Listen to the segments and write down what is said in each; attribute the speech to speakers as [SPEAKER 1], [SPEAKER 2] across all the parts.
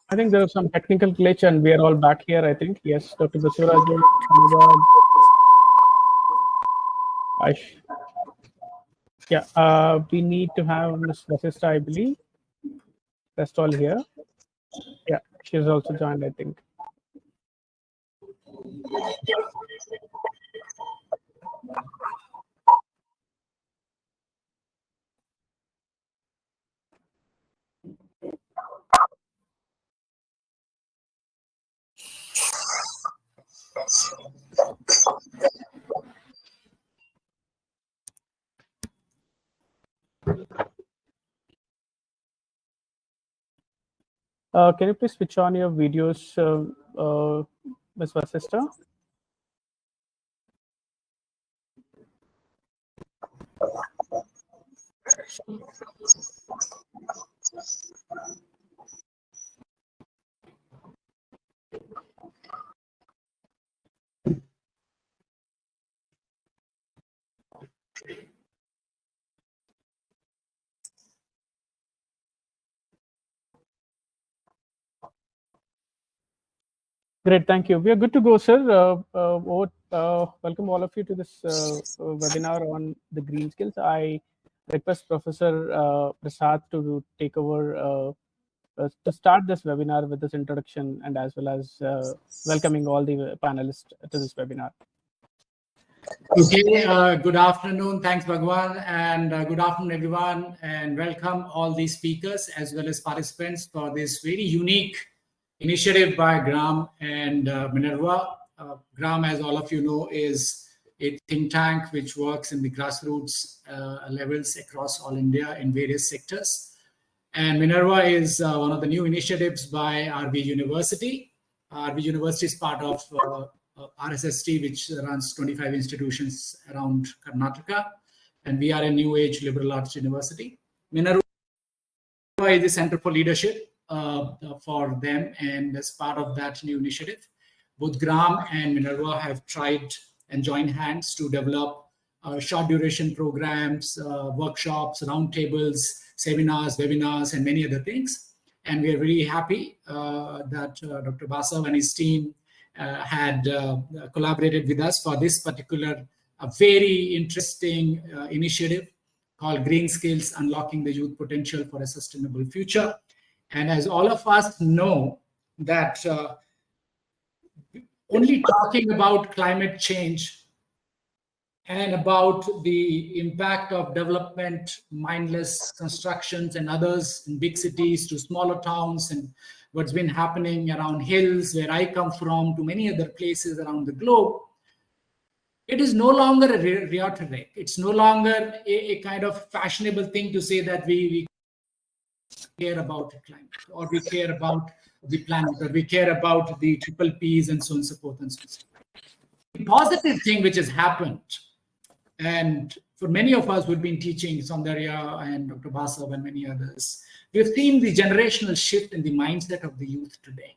[SPEAKER 1] I think there was some technical glitch and we are all back here, I think. Yes, Dr. Basuraju, we need to have Ms. Vasista, I believe. That's all here. Yeah, she's also joined, I think. Can you please switch on your videos, Ms. Vasista? Great, thank you. We are good to go, sir. Welcome all of you to this webinar on the green skills. I request Professor Prasad to take over to start this webinar with this introduction and as well as welcoming all the panelists to this webinar.
[SPEAKER 2] Okay, good afternoon. Thanks, Bhagwan, and good afternoon, everyone, and welcome all these speakers as well as participants for this very unique initiative by Graam and Minerva. Graam, as all of you know, is a think tank which works in the grassroots levels across all India in various sectors. And Minerva is one of the new initiatives by RV University. RV University is part of RSST, which runs 25 institutions around Karnataka. And we are a new age liberal arts university. Minerva is the Center for Leadership for them. And as part of that new initiative, both Graam and Minerva have tried and joined hands to develop short duration programs, workshops, roundtables, seminars, webinars, and many other things. And we are really happy that Dr. Basav and his team had collaborated with us for this particular very interesting initiative called Green Skills, Unlocking the Youth Potential for a Sustainable Future. And as all of us know that only talking about climate change and about the impact of development, mindless constructions and others in big cities to smaller towns and what's been happening around hills where I come from to many other places around the globe, it is no longer a rhetoric. It's no longer a kind of fashionable thing to say that we care about the climate or we care about the planet or we care about the triple Ps and so on and so forth and so on. The positive thing which has happened, and for many of us who've been teaching, Soundarya and Dr. Basav and many others, we've seen the generational shift in the mindset of the youth today.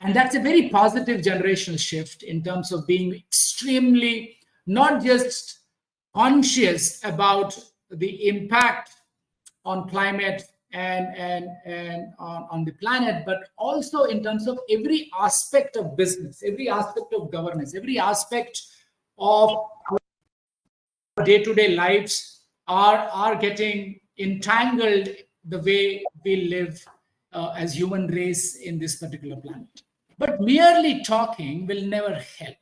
[SPEAKER 2] And that's a very positive generational shift in terms of being extremely not just conscious about the impact on climate and on the planet, but also in terms of every aspect of business, every aspect of governance, every aspect of day-to-day lives are getting entangled the way we live as human race in this particular planet. But merely talking will never help.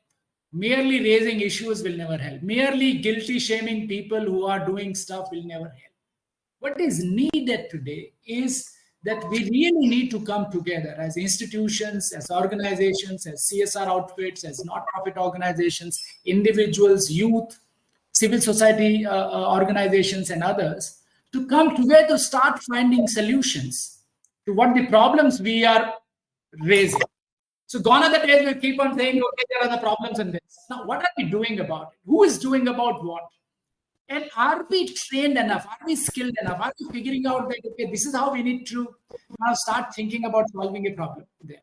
[SPEAKER 2] Merely raising issues will never help. Merely guilty shaming people who are doing stuff will never help. What is needed today is that we really need to come together as institutions, as organizations, as CSR outfits, as not-profit organizations, individuals, youth, civil society organizations, and others, to come together to start finding solutions to what the problems we are raising. So gone are the days we keep on saying, okay, there are the problems in this. Now, what are we doing about it? Who is doing about what? And are we trained enough? Are we skilled enough? Are we figuring out that, okay, this is how we need to now start thinking about solving a problem there?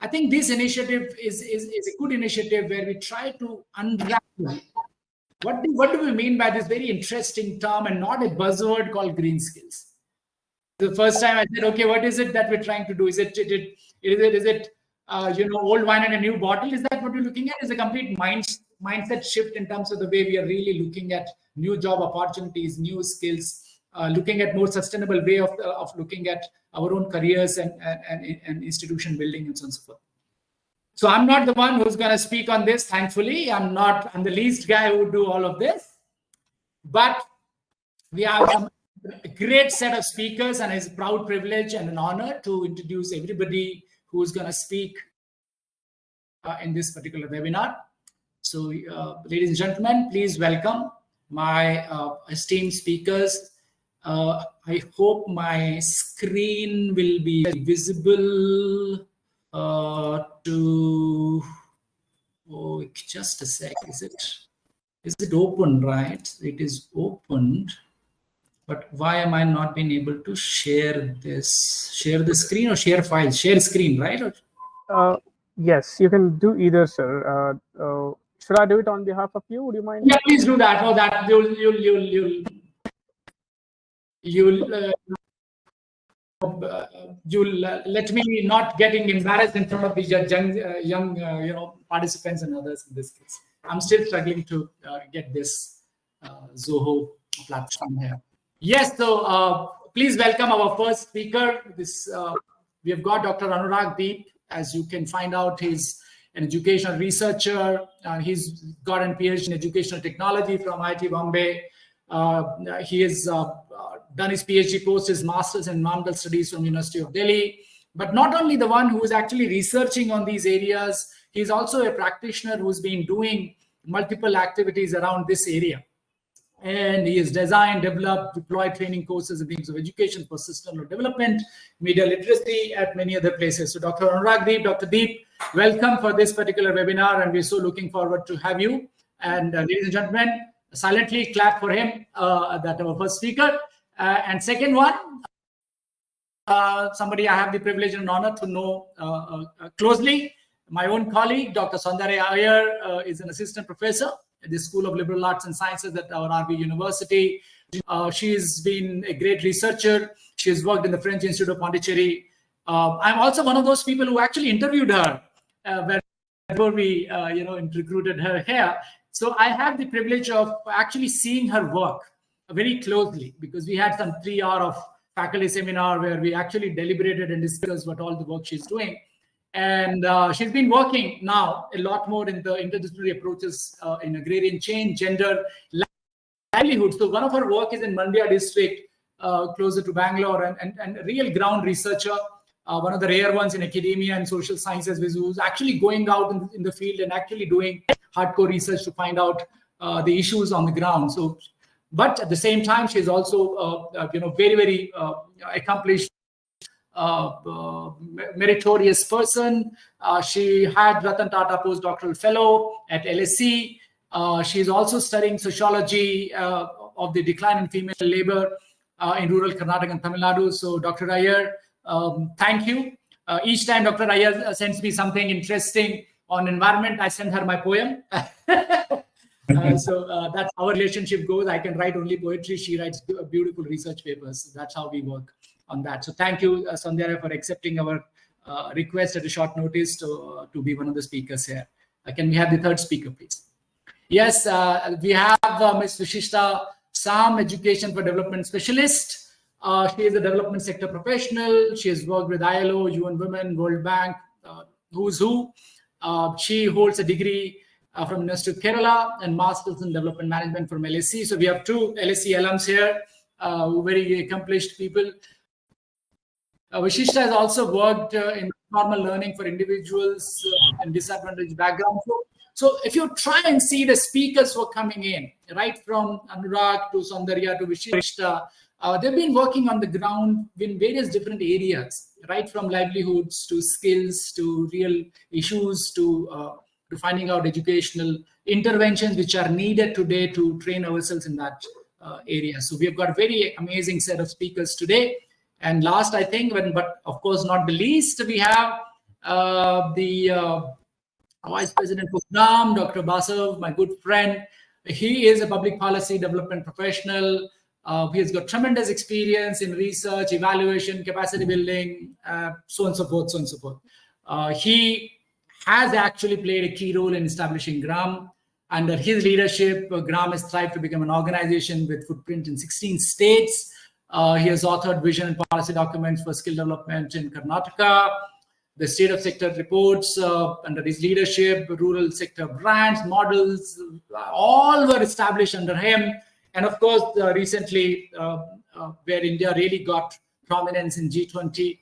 [SPEAKER 2] I think this initiative is a good initiative where we try to unravel what do we mean by this very interesting term and not a buzzword called green skills. The first time I said, okay, what is it that we're trying to do? Is it old wine in a new bottle? Is that what we're looking at? Is a complete mindset shift in terms of the way we are really looking at new job opportunities, new skills, looking at more sustainable way of looking at our own careers and institution building and so on and so forth. So I'm not the one who's going to speak on this, thankfully. I'm the least guy who would do all of this. But we have a great set of speakers, and it's a proud privilege and an honor to introduce everybody who's going to speak in this particular webinar. So, ladies and gentlemen, please welcome my esteemed speakers. I hope my screen will be visible just a sec. Is it open, right? It is opened. But why am I not being able to share this? Share the screen or share files? Share screen, right?
[SPEAKER 1] Yes, you can do either, sir. Should I do it on behalf of you? Would you mind?
[SPEAKER 2] Yeah, please do that. Oh, that you'll let me not getting embarrassed in front of these young participants and others in this case. I'm still struggling to get this Zoho platform here. Yes, so please welcome our first speaker. We have got Dr. Anurag Deep. As you can find out, he's an educational researcher. He's got a PhD in educational technology from IIT Bombay. He has done his PhD post, his master's in environmental studies from University of Delhi. But not only the one who is actually researching on these areas, he's also a practitioner who's been doing multiple activities around this area. And he has designed, developed, deployed training courses in terms of education for sustainable development, media literacy at many other places. So Dr. Anurag Deep, Dr. Deep, welcome for this particular webinar, and we're so looking forward to have you. And ladies and gentlemen, silently clap for him, that our first speaker. And second one, somebody I have the privilege and honor to know closely, my own colleague, Dr. Soundarya Iyer, is an assistant professor at the School of Liberal Arts and Sciences at our RV University. She's been a great researcher. She has worked in the French Institute of Pondicherry. I'm also one of those people who actually interviewed her before we recruited her here. So I have the privilege of actually seeing her work very closely, because we had some 3 hours of faculty seminar where we actually deliberated and discussed what all the work she's doing. And she's been working now a lot more in the interdisciplinary approaches in agrarian change, gender, livelihood. So one of her work is in Mandya district, closer to Bangalore, and a real ground researcher, one of the rare ones in academia and social sciences, who's actually going out in the field and actually doing hardcore research to find out the issues on the ground. So, but at the same time, she's also very, very accomplished, meritorious person. She had Ratan Tata postdoctoral fellow at LSE. She's also studying sociology of the decline in female labor in rural Karnataka and Tamil Nadu. So Dr. Iyer, thank you. Each time Dr. Iyer sends me something interesting on environment, I send her my poem. So that's how our relationship goes. I can write only poetry. She writes beautiful research papers. So that's how we work on that. So thank you, Soundarya, for accepting our request at a short notice to be one of the speakers here. Can we have the third speaker, please? Yes, we have Ms. Vishishta Sam, Education for Development Specialist. She is a development sector professional. She has worked with ILO, UN Women, World Bank, who's who. She holds a degree from University of Kerala and Masters in Development Management from LSE. So we have 2 LSE alums here, very accomplished people. Vishishta has also worked in formal learning for individuals in disadvantaged backgrounds. So if you try and see the speakers who are coming in, right from Anurag to Saundarya to Vishishta, they've been working on the ground in various different areas, right from livelihoods to skills to real issues to finding out educational interventions which are needed today to train ourselves in that area. So we have got a very amazing set of speakers today. And last, I think, but of course not the least, we have the Vice President for Graam, Dr. Basav, my good friend. He is a public policy development professional. He has got tremendous experience in research, evaluation, capacity building, so on and so forth, so on and so forth. He has actually played a key role in establishing Graam. Under his leadership, Graam has thrived to become an organization with footprint in 16 states. He has authored vision and policy documents for skill development in Karnataka. The state of sector reports under his leadership, rural sector brands, models, all were established under him. And of course, recently, where India really got prominence in G20,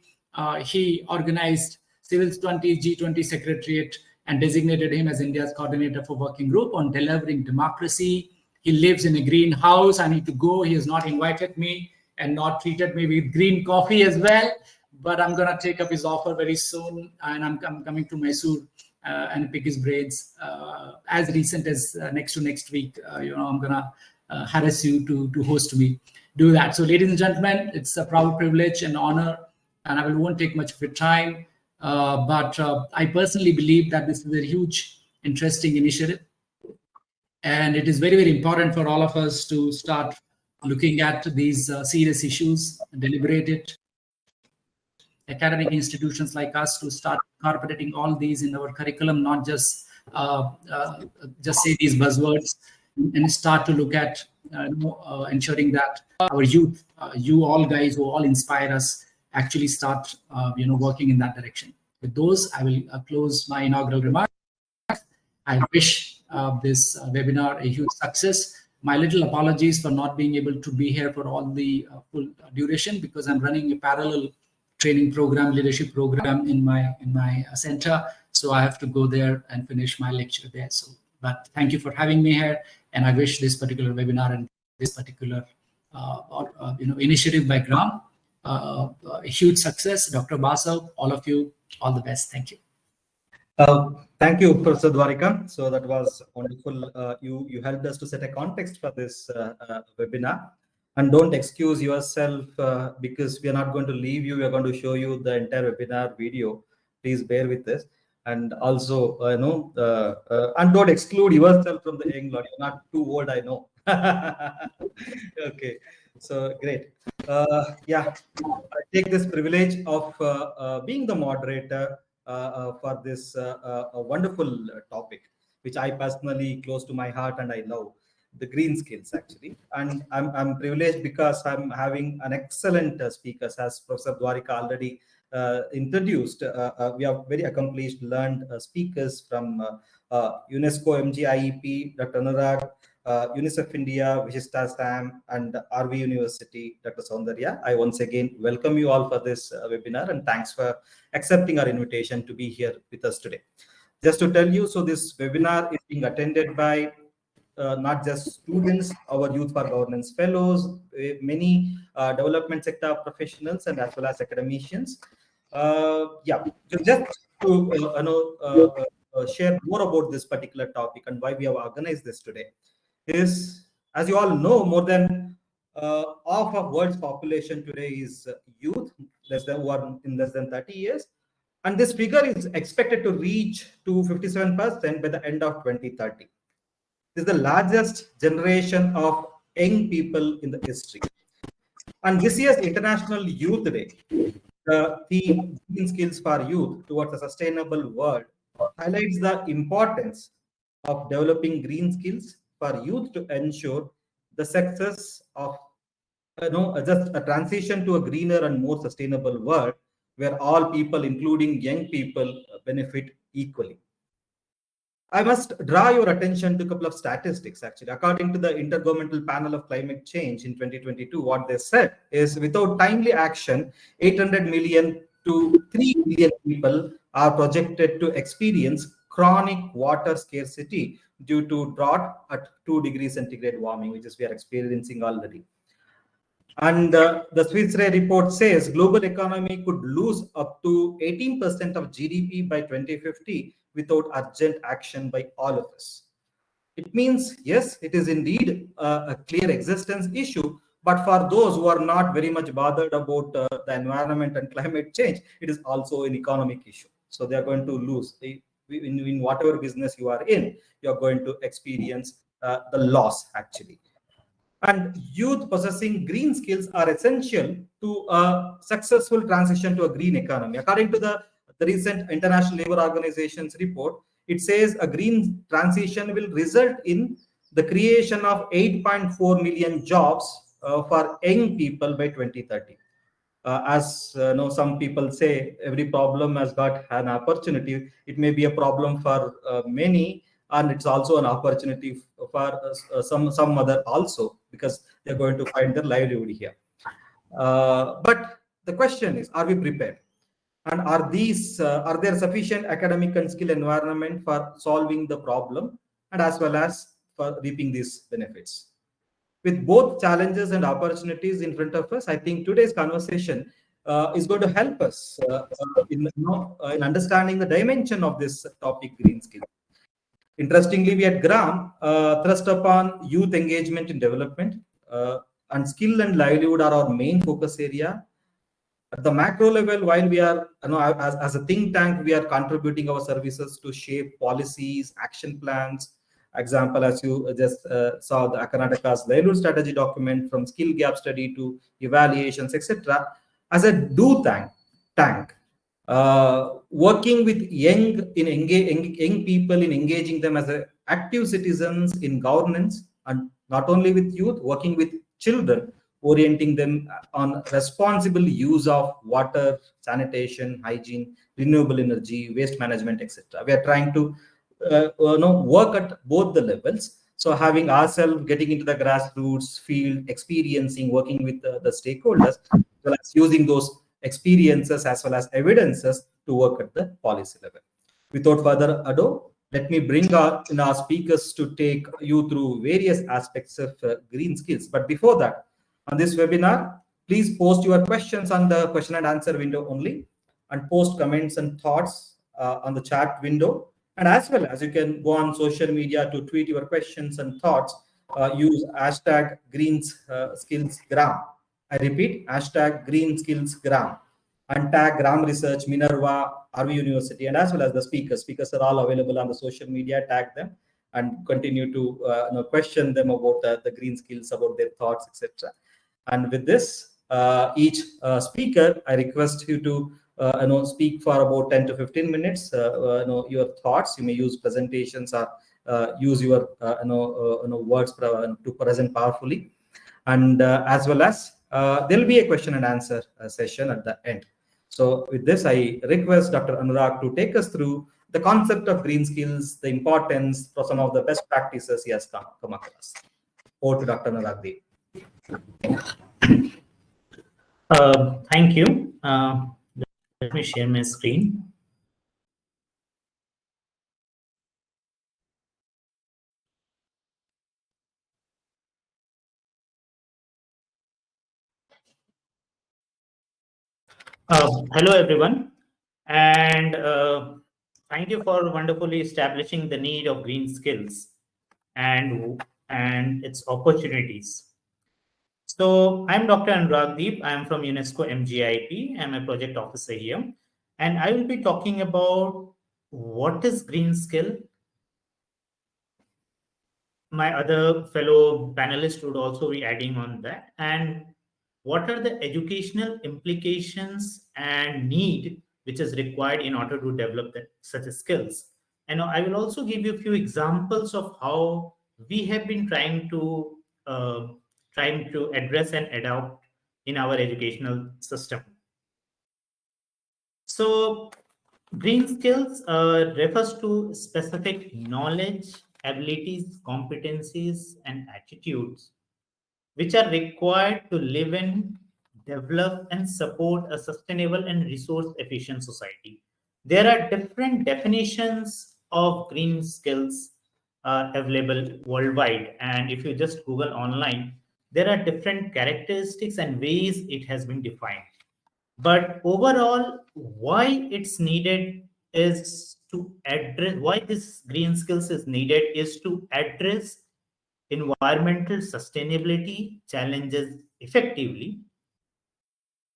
[SPEAKER 2] he organized Civil's 20 G20 Secretariat and designated him as India's coordinator for working group on delivering democracy. He lives in a greenhouse. I need to go. He has not invited me and not treated me with green coffee as well. But I'm going to take up his offer very soon. And I'm coming to Mysore and pick his brains as recent as next week. I'm going to harass you to host me. Do that. So ladies and gentlemen, it's a proud privilege and honor. And I won't take much of your time. But I personally believe that this is a huge, interesting initiative. And it is very, very important for all of us to start looking at these serious issues, deliberate it. Academic institutions like us to start incorporating all these in our curriculum, not just say these buzzwords, and start to look at ensuring that our youth, you all guys who all inspire us, actually start working in that direction. With those, I will close my inaugural remarks. I wish this webinar a huge success. My little apologies for not being able to be here for all the full duration, because I'm running a parallel training program, leadership program in my center. So I have to go there and finish my lecture there. So, but thank you for having me here. And I wish this particular webinar and this particular initiative by Graam a huge success. Dr. Basav, all of you, all the best. Thank you.
[SPEAKER 3] Thank you, Professor Dwarika. So that was wonderful. You helped us to set a context for this webinar. And don't excuse yourself because we are not going to leave you. We are going to show you the entire webinar video. Please bear with us. And also, and don't exclude yourself from the young lot. You're not too old, I know. Okay, so great. Yeah, I take this privilege of being the moderator for this wonderful topic, which I personally close to my heart and I love. The green skills, actually. And I'm privileged because I'm having an excellent speakers, as Professor Dwarika already introduced. We have very accomplished, learned speakers from UNESCO MGIEP, Dr. Anurag, UNICEF India, Vishishta Sam, and RV University, Dr. Saundarya. I once again welcome you all for this webinar, and thanks for accepting our invitation to be here with us today. Just to tell you, so this webinar is being attended by not just students, our Youth for Governance fellows, many development sector professionals, and as well as academicians. Yeah, so just to share more about this particular topic and why we have organized this today is, as you all know, more than half of world's population today is youth, who are in less than 30 years. And this figure is expected to reach to 57% by the end of 2030. This is the largest generation of young people in the history. And this year's International Youth Day, the theme Green Skills for Youth Towards a Sustainable World, highlights the importance of developing green skills for youth to ensure the success of just a transition to a greener and more sustainable world where all people, including young people, benefit equally. I must draw your attention to a couple of statistics, actually. According to the Intergovernmental Panel of Climate Change in 2022, what they said is without timely action, 800 million to 3 billion people are projected to experience chronic water scarcity due to drought at 2 degrees centigrade warming, which is we are experiencing already. And the Swiss Re report says global economy could lose up to 18% of GDP by 2050 without urgent action by all of us. It means, yes, it is indeed a clear existence issue, but for those who are not very much bothered about the environment and climate change, it is also an economic issue. So they are going to lose. In whatever business you are in, you are going to experience the loss, actually. And youth possessing green skills are essential to a successful transition to a green economy. According to the recent International Labour Organization's report, it says a green transition will result in the creation of 8.4 million jobs for young people by 2030. As some people say, every problem has got an opportunity. It may be a problem for many, and it's also an opportunity for some other also, because they're going to find their livelihood here. But the question is, are we prepared? And are there sufficient academic and skill environment for solving the problem and as well as for reaping these benefits? With both challenges and opportunities in front of us, I think today's conversation is going to help us in understanding the dimension of this topic, green skills. Interestingly, we at Graam thrust upon youth engagement in development, and skill and livelihood are our main focus area. At the macro level, while we are, as a think tank, we are contributing our services to shape policies, action plans. Example, as you just saw, the Karnataka's livelihood strategy document, from skill gap study to evaluations, etc. As a tank, working with young people in engaging them as active citizens in governance, and not only with youth, working with children, orienting them on responsible use of water, sanitation, hygiene, renewable energy, waste management, etc. We are trying to work at both the levels. So having ourselves getting into the grassroots field, experiencing, working with the stakeholders, as well as using those experiences as well as evidences to work at the policy level. Without further ado, let me bring our speakers to take you through various aspects of green skills. But before that, on this webinar, please post your questions on the question and answer window only, and post comments and thoughts on the chat window. And as well as you can go on social media to tweet your questions and thoughts, use hashtag #GreenSkillsGram. I repeat, hashtag #GreenSkillsGram, and tag Graam Research, Minerva, RV University, and as well as the speakers. Speakers are all available on the social media. Tag them and continue to question them about the green skills, about their thoughts, etc. And with this, each speaker, I request you to speak for about 10 to 15 minutes. Your thoughts. You may use presentations or use your words to present powerfully, and as well as there will be a question and answer session at the end. So with this, I request Dr. Anurag to take us through the concept of green skills, the importance for some of the best practices he has come across. Over to Dr. Anurag.
[SPEAKER 4] Thank you. Let me share my screen. Hello, everyone, and thank you for wonderfully establishing the need of green skills and its opportunities. So I'm Dr. Anurag. I'm from UNESCO MGIP. I'm a project officer here, and I will be talking about what is green skill. My other fellow panelists would also be adding on that, and what are the educational implications and need which is required in order to develop such skills. And I will also give you a few examples of how we have been trying to address and adopt in our educational system. So Green skills refers to specific knowledge, abilities, competencies, and attitudes which are required to live in, develop, and support a sustainable and resource efficient society. There are different definitions of green skills available worldwide, and if you just Google online, there are different characteristics and ways it has been defined. But overall, why it's needed is to address why this green skills is needed is to address environmental sustainability challenges effectively.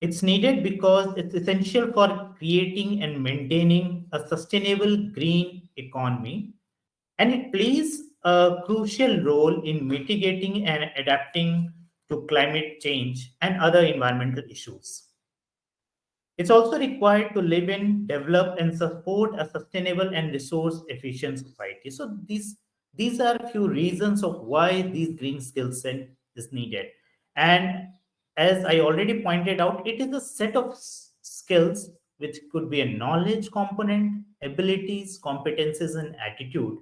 [SPEAKER 4] It's needed because it's essential for creating and maintaining a sustainable green economy, and it plays a crucial role in mitigating and adapting to climate change and other environmental issues. It's also required to live in, develop, and support a sustainable and resource efficient society. So these are a few reasons of why these green skill set is needed. And as I already pointed out, it is a set of skills which could be a knowledge component, abilities, competences, and attitude.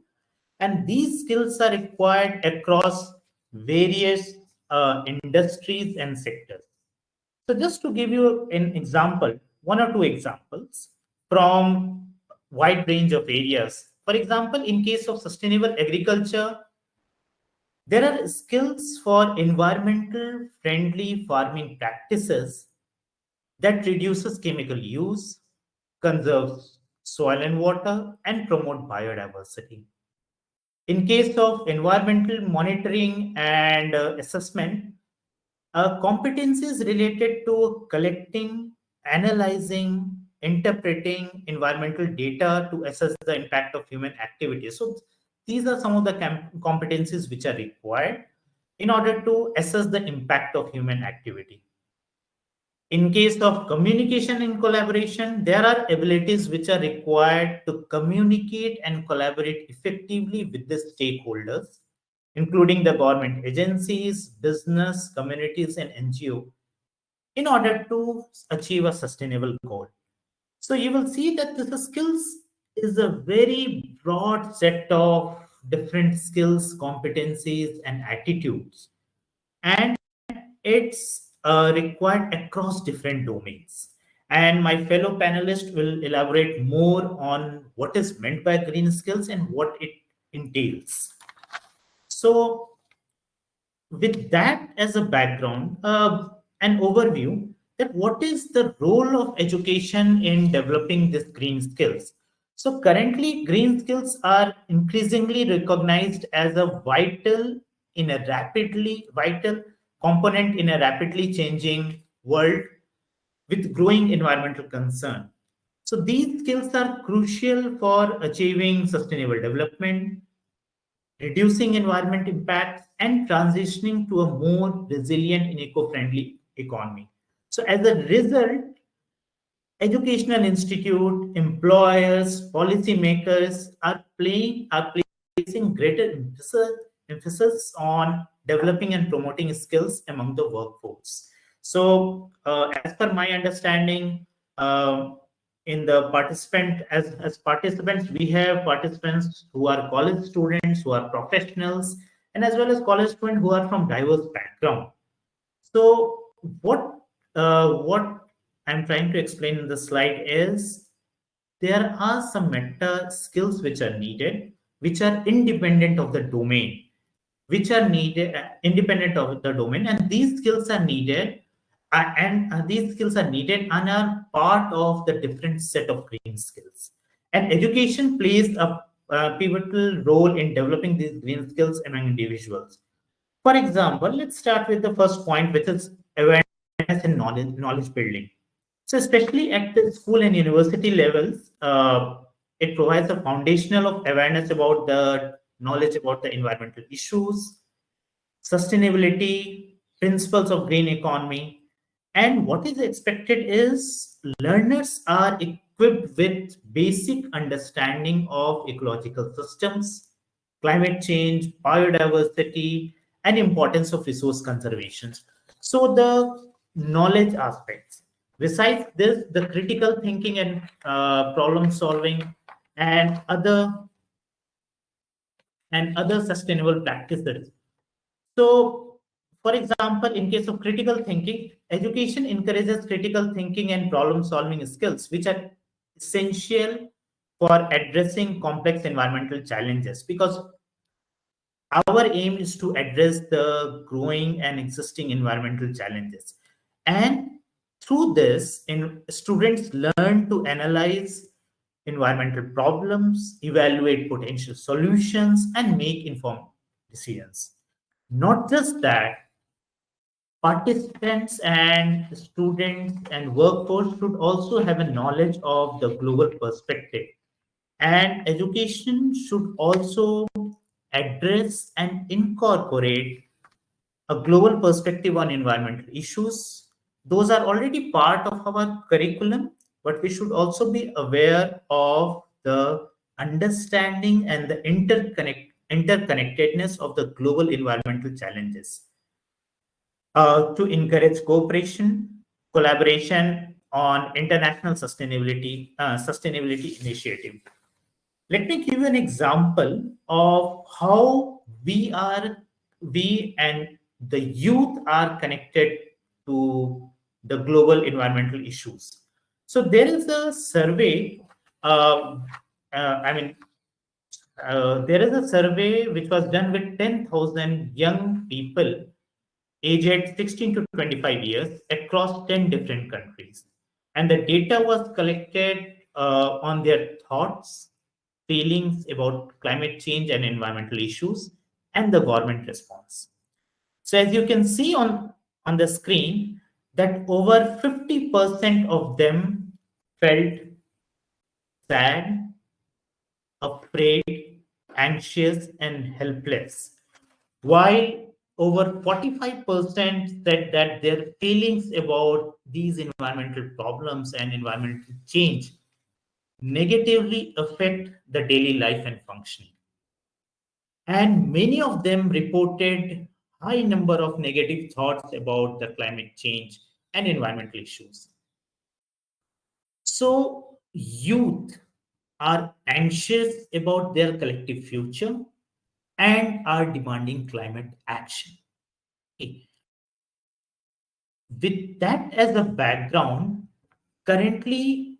[SPEAKER 4] And these skills are required across various industries and sectors. So just to give you an example, one or two examples from wide range of areas. For example, in case of sustainable agriculture, there are skills for environmental friendly farming practices that reduces chemical use, conserves soil and water, and promote biodiversity. In case of environmental monitoring and assessment, competencies related to collecting, analyzing, interpreting environmental data to assess the impact of human activities. So these are some of the competencies which are required in order to assess the impact of human activity. In case of communication and collaboration, there are abilities which are required to communicate and collaborate effectively with the stakeholders, including the government agencies, business, communities, and NGO, in order to achieve a sustainable goal. So you will see that the skills is a very broad set of different skills, competencies, and attitudes. And it's required across different domains. And my fellow panelists will elaborate more on what is meant by green skills and what it entails. So, with that as a background, an overview that what is the role of education in developing these green skills. So currently, green skills are increasingly recognized as a vital component in a rapidly changing world with growing environmental concern. So these skills are crucial for achieving sustainable development, reducing environment impacts, and transitioning to a more resilient and eco-friendly economy. So as a result, educational institute, employers, policymakers are placing greater emphasis on developing and promoting skills among the workforce. So, as per my understanding, in the as participants, we have participants who are college students, who are professionals, and as well as college students who are from diverse background. So, what I'm trying to explain in the slide is there are some meta skills which are needed, which are independent of the domain, and these skills are needed, and are part of the different set of green skills. And education plays a pivotal role in developing these green skills among individuals. For example, let's start with the first point, which is awareness and knowledge building. So especially at the school and university levels, it provides a foundational of awareness about the knowledge about the environmental issues, sustainability, principles of green economy. And what is expected is learners are equipped with basic understanding of ecological systems, climate change, biodiversity, and importance of resource conservation. So the knowledge aspects. Besides this, the critical thinking and problem solving and other sustainable practices. So, for example, in case of critical thinking, education encourages critical thinking and problem solving skills, which are essential for addressing complex environmental challenges, because our aim is to address the growing and existing environmental challenges. And through this, students learn to analyze environmental problems, evaluate potential solutions, and make informed decisions. Not just that, participants and students and workforce should also have a knowledge of the global perspective. And education should also address and incorporate a global perspective on environmental issues. Those are already part of our curriculum, but we should also be aware of the understanding and the interconnectedness of the global environmental challenges, to encourage cooperation, collaboration on international sustainability initiative. Let me give you an example of how we and the youth are connected to the global environmental issues. So there is a survey. Uh, I mean, there is a survey which was done with 10,000 young people aged 16 to 25 years across 10 different countries. And the data was collected on their thoughts, feelings about climate change and environmental issues, and the government response. So as you can see on the screen, that over 50% of them felt sad, afraid, anxious, and helpless, while over 45% said that their feelings about these environmental problems and environmental change negatively affect the daily life and functioning. And many of them reported high number of negative thoughts about the climate change and environmental issues. So youth are anxious about their collective future and are demanding climate action. Okay. With that as a background, currently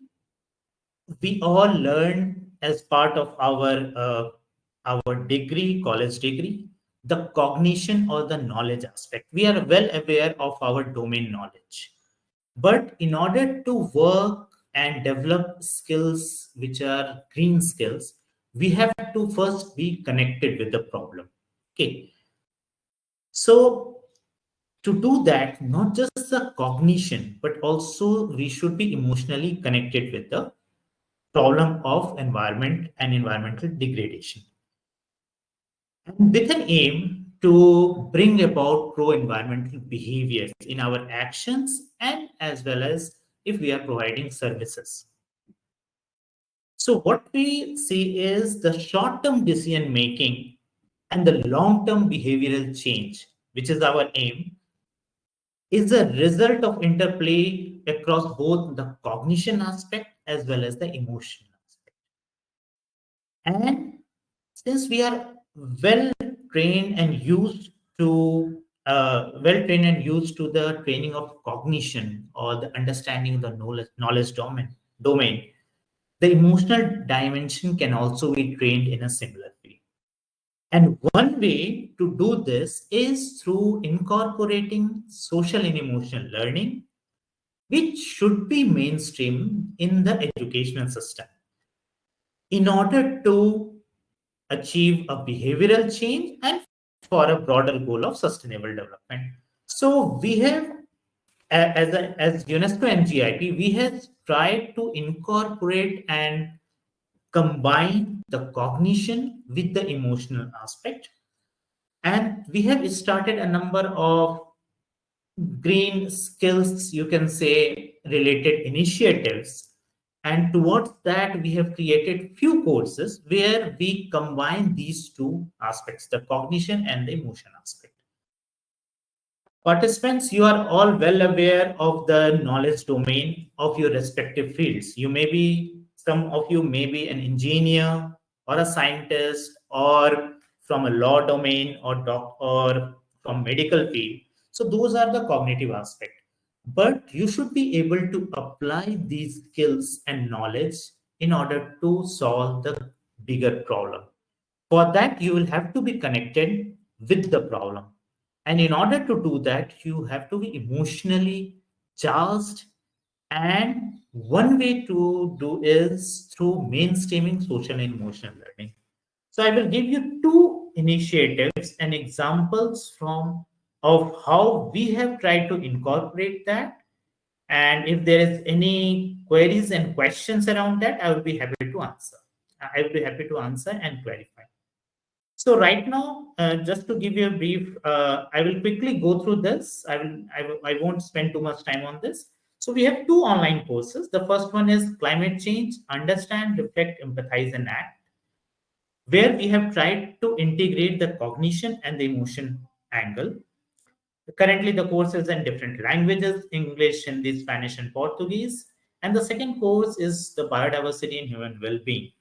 [SPEAKER 4] we all learn as part of our degree, college degree, the cognition or the knowledge aspect. We are well aware of our domain knowledge, but in order to work and develop skills which are green skills, we have to first be connected with the problem. Okay, so to do that, not just the cognition, but also we should be emotionally connected with the problem of environment and environmental degradation, and with an aim to bring about pro-environmental behaviors in our actions and as well as if we are providing services. So what we see is the short-term decision making and the long-term behavioral change, which is our aim, is a result of interplay across both the cognition aspect as well as the emotion aspect. And since we are well trained and used to the training of cognition or the understanding the knowledge domain, the emotional dimension can also be trained in a similar way. And one way to do this is through incorporating social and emotional learning, which should be mainstream in the educational system in order to achieve a behavioral change and for a broader goal of sustainable development. So we have, as UNESCO and GIP, we have tried to incorporate and combine the cognition with the emotional aspect. And we have started a number of green skills, you can say, related initiatives. And towards that, we have created few courses where we combine these two aspects, the cognition and the emotion aspect. Participants, you are all well aware of the knowledge domain of your respective fields. Some of you may be an engineer or a scientist or from a law domain or from medical field. So those are the cognitive aspect. But you should be able to apply these skills and knowledge in order to solve the bigger problem. For that, you will have to be connected with the problem. And in order to do that, you have to be emotionally charged. And one way to do is through mainstreaming social and emotional learning. So I will give you two initiatives and examples from of how we have tried to incorporate that. And if there is any queries and questions around that, I will be happy to answer. I will be happy to answer and clarify. So right now, just to give you a brief, I will quickly go through this. I won't spend too much time on this. So we have two online courses. The first one is Climate Change, Understand, Reflect, Empathize, and Act, where we have tried to integrate the cognition and the emotion angle. Currently, the course is in different languages, English, Hindi, Spanish, and Portuguese. And the second course is the Biodiversity and Human Well-being.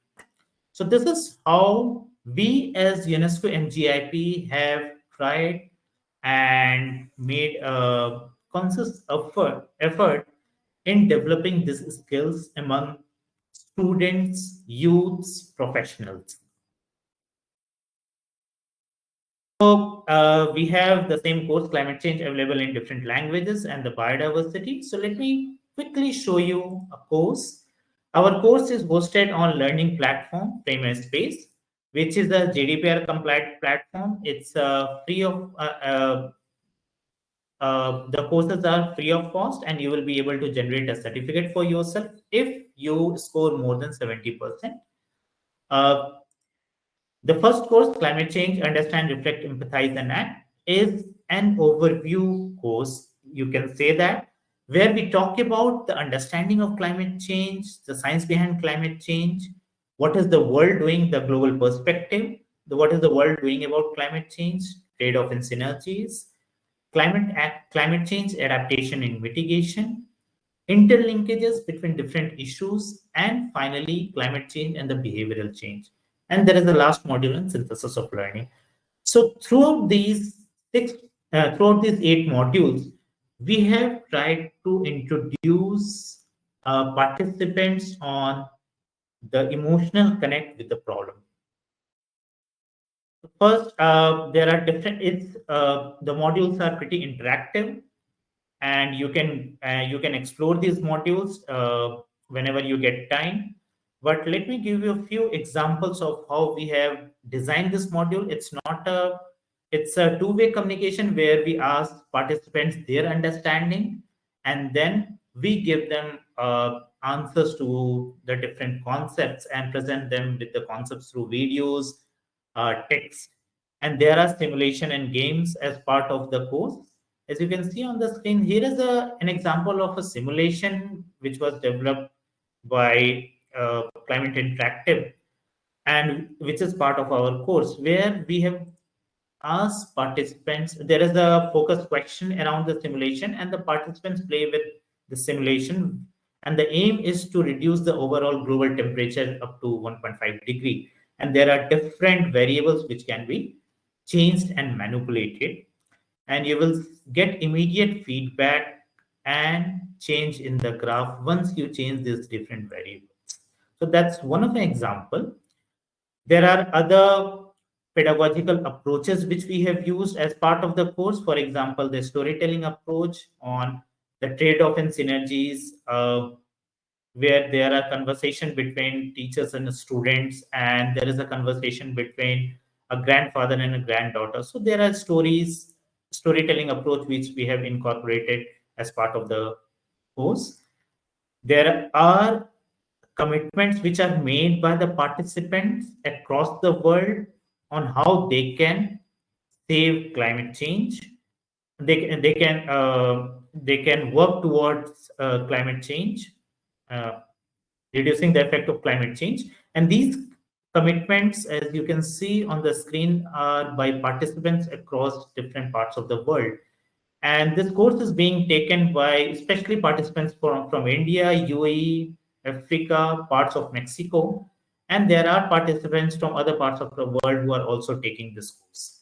[SPEAKER 4] So this is how we as UNESCO MGIP have tried and made a conscious effort in developing these skills among students, youths, professionals. So we have the same course, Climate Change, available in different languages and the biodiversity. So let me quickly show you a course. Our course is hosted on learning platform, Space, which is a GDPR compliant platform. It's free of the courses are free of cost, and you will be able to generate a certificate for yourself if you score more than 70%. The first course, Climate Change, Understand, Reflect, Empathize, and Act, is an overview course. You can say that, where we talk about the understanding of climate change, the science behind climate change, what is the world doing, the global perspective, what is the world doing about climate change, trade-off and synergies, climate change, adaptation and mitigation, interlinkages between different issues, and finally, climate change and the behavioral change. And there is the last module in synthesis of learning. So throughout these throughout these 8 modules, we have tried to introduce participants on the emotional connect with the problem. First, there are different. The modules are pretty interactive, and you can explore these modules whenever you get time. But let me give you a few examples of how we have designed this module. It's a two-way communication where we ask participants their understanding, and then we give them answers to the different concepts and present them with the concepts through videos, text, and there are simulation and games as part of the course. As you can see on the screen, here is an example of a simulation which was developed by Climate Interactive, and which is part of our course, where we have asked participants. There is a focus question around the simulation, and the participants play with the simulation. And the aim is to reduce the overall global temperature up to 1.5 degree. And there are different variables which can be changed and manipulated, and you will get immediate feedback and change in the graph once you change these different variables. So that's one of the example. There are other pedagogical approaches which we have used as part of the course. For example, the storytelling approach on the trade-off and synergies, where there are conversation between teachers and students, and there is a conversation between a grandfather and a granddaughter. So there are storytelling approach which we have incorporated as part of the course. There are commitments which are made by the participants across the world on how they can save climate change. They can work towards climate change, uh, reducing the effect of climate change. And these commitments, as you can see on the screen, are by participants across different parts of the world. And this course is being taken by especially participants from India, UAE, Africa, parts of Mexico, and there are participants from other parts of the world who are also taking this course.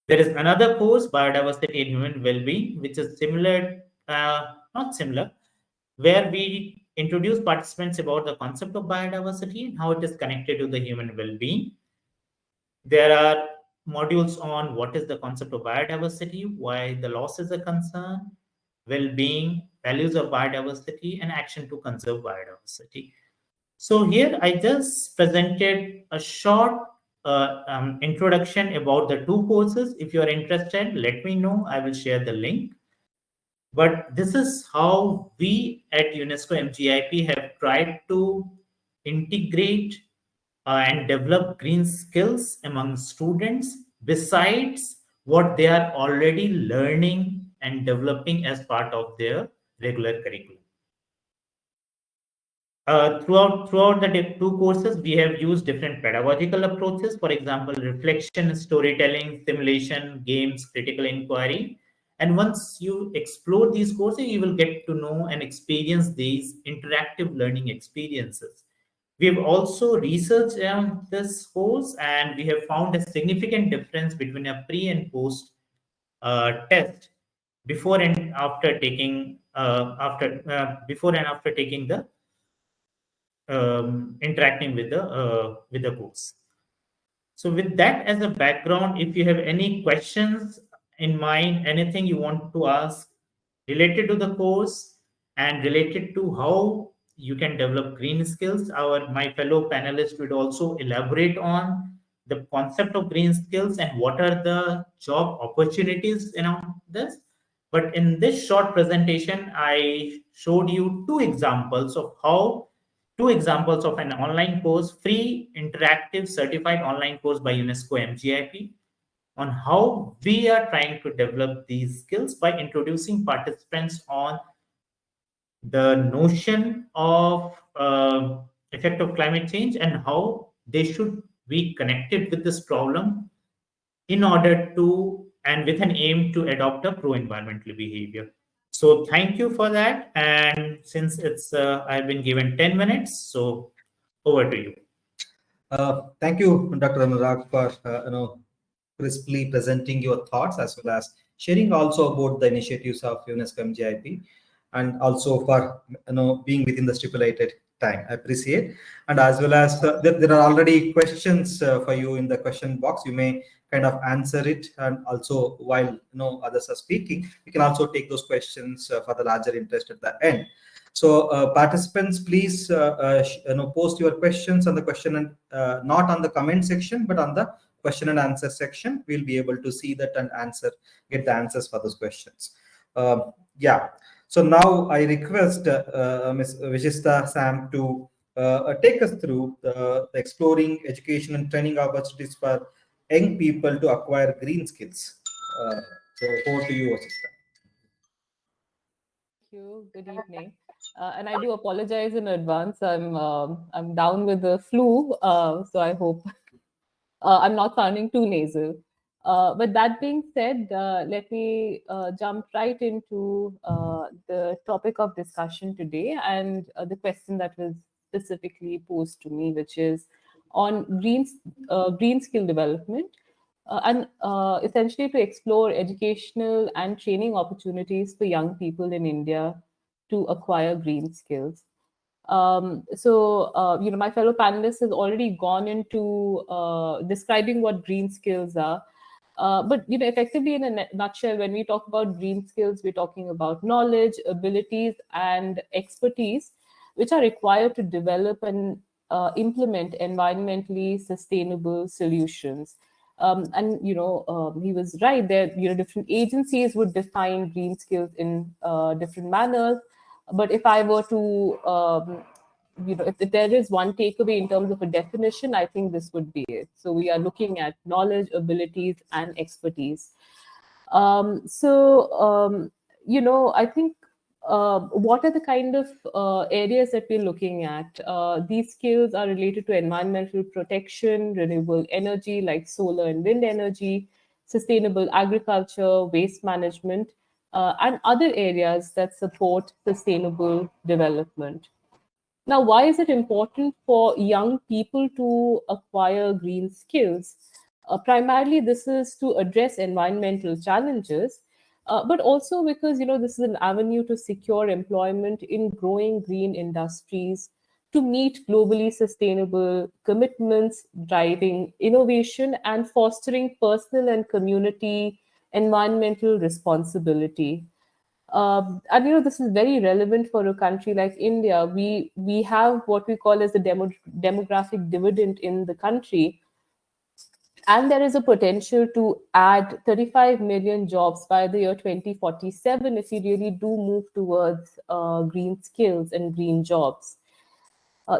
[SPEAKER 4] There is another course, Biodiversity and Human Well-being, which is similar, not similar, where we introduce participants about the concept of biodiversity and how it is connected to the human well-being. There are modules on what is the concept of biodiversity, why the loss is a concern, well-being, values of biodiversity, and action to conserve biodiversity. So here I just presented a short introduction about the two courses. If you are interested, let me know. I will share the link. But this is how we at UNESCO MGIP have tried to integrate and develop green skills among students besides what they are already learning and developing as part of their regular curriculum. Throughout the two courses, we have used different pedagogical approaches. For example, reflection, storytelling, simulation, games, critical inquiry. And once you explore these courses, you will get to know and experience these interactive learning experiences. We have also researched this course, and we have found a significant difference between a pre and post test before and after taking the interacting with the course. So with that as a background, if you have any questions in mind, anything you want to ask related to the course and related to how you can develop green skills, my fellow panelists would also elaborate on the concept of green skills and what are the job opportunities around this. But in this short presentation, I showed you two examples of an online course, free, interactive, certified online course by UNESCO MGIP on how we are trying to develop these skills by introducing participants on the notion of effect of climate change and how they should be connected with this problem in order to and with an aim to adopt a pro-environmental behavior. So thank you for that. And since it's I've been given 10 minutes, so over to you.
[SPEAKER 3] Thank you, Dr. Anurag, for crisply presenting your thoughts as well as sharing also about the initiatives of UNESCO MGIP and also for being within the stipulated time. I appreciate. And as well as there are already questions for you in the question box. You may kind of answer it, and also while others are speaking, you can also take those questions for the larger interest at the end. So participants, please post your questions on the question and not on the comment section, but on the question and answer section. We'll be able to see that and get the answers for those questions. Yeah. So now I request Ms. Vijista Sam to take us through the exploring education and training opportunities for young people to acquire green skills. So over to you, Vijista.
[SPEAKER 5] Thank you. Good evening. And I do apologize in advance. I'm down with the flu, so I hope I'm not sounding too nasal. But that being said, let me jump right into the topic of discussion today and the question that was specifically posed to me, which is on green skill development and essentially to explore educational and training opportunities for young people in India to acquire green skills. My fellow panelists has already gone into describing what green skills are. But effectively, in a nutshell, when we talk about green skills, we're talking about knowledge, abilities, and expertise, which are required to develop and implement environmentally sustainable solutions. He was right that different agencies would define green skills in different manners. But if I were to if there is one takeaway in terms of a definition, I think this would be it. So we are looking at knowledge, abilities, and expertise. I think what are the kind of areas that we're looking at? These skills are related to environmental protection, renewable energy like solar and wind energy, sustainable agriculture, waste management, and other areas that support sustainable development. Now, why is it important for young people to acquire green skills? Primarily, this is to address environmental challenges, but also because this is an avenue to secure employment in growing green industries, to meet globally sustainable commitments, driving innovation, and fostering personal and community environmental responsibility. And this is very relevant for a country like India. We have what we call as the demographic dividend in the country, and there is a potential to add 35 million jobs by the year 2047 if we really do move towards green skills and green jobs.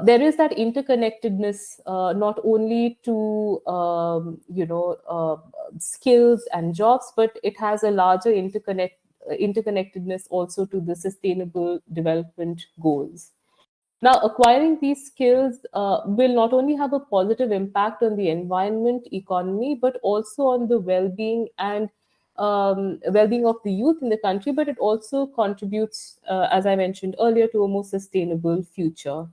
[SPEAKER 5] There is that interconnectedness, not only to skills and jobs, but it has a larger interconnectedness also to the sustainable development goals. Now, acquiring these skills will not only have a positive impact on the environment, economy, but also on the well-being and well-being of the youth in the country. But it also contributes, as I mentioned earlier, to a more sustainable future.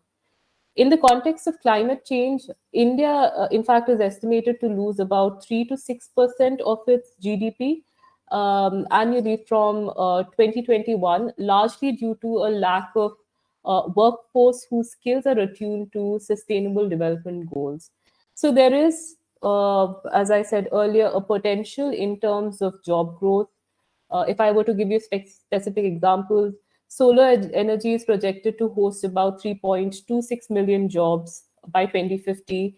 [SPEAKER 5] In the context of climate change, India, in fact, is estimated to lose about 3 to 6% of its GDP annually from 2021, largely due to a lack of workforce whose skills are attuned to sustainable development goals. So there is, as I said earlier, a potential in terms of job growth. If I were to give you specific examples, solar energy is projected to host about 3.26 million jobs by 2050.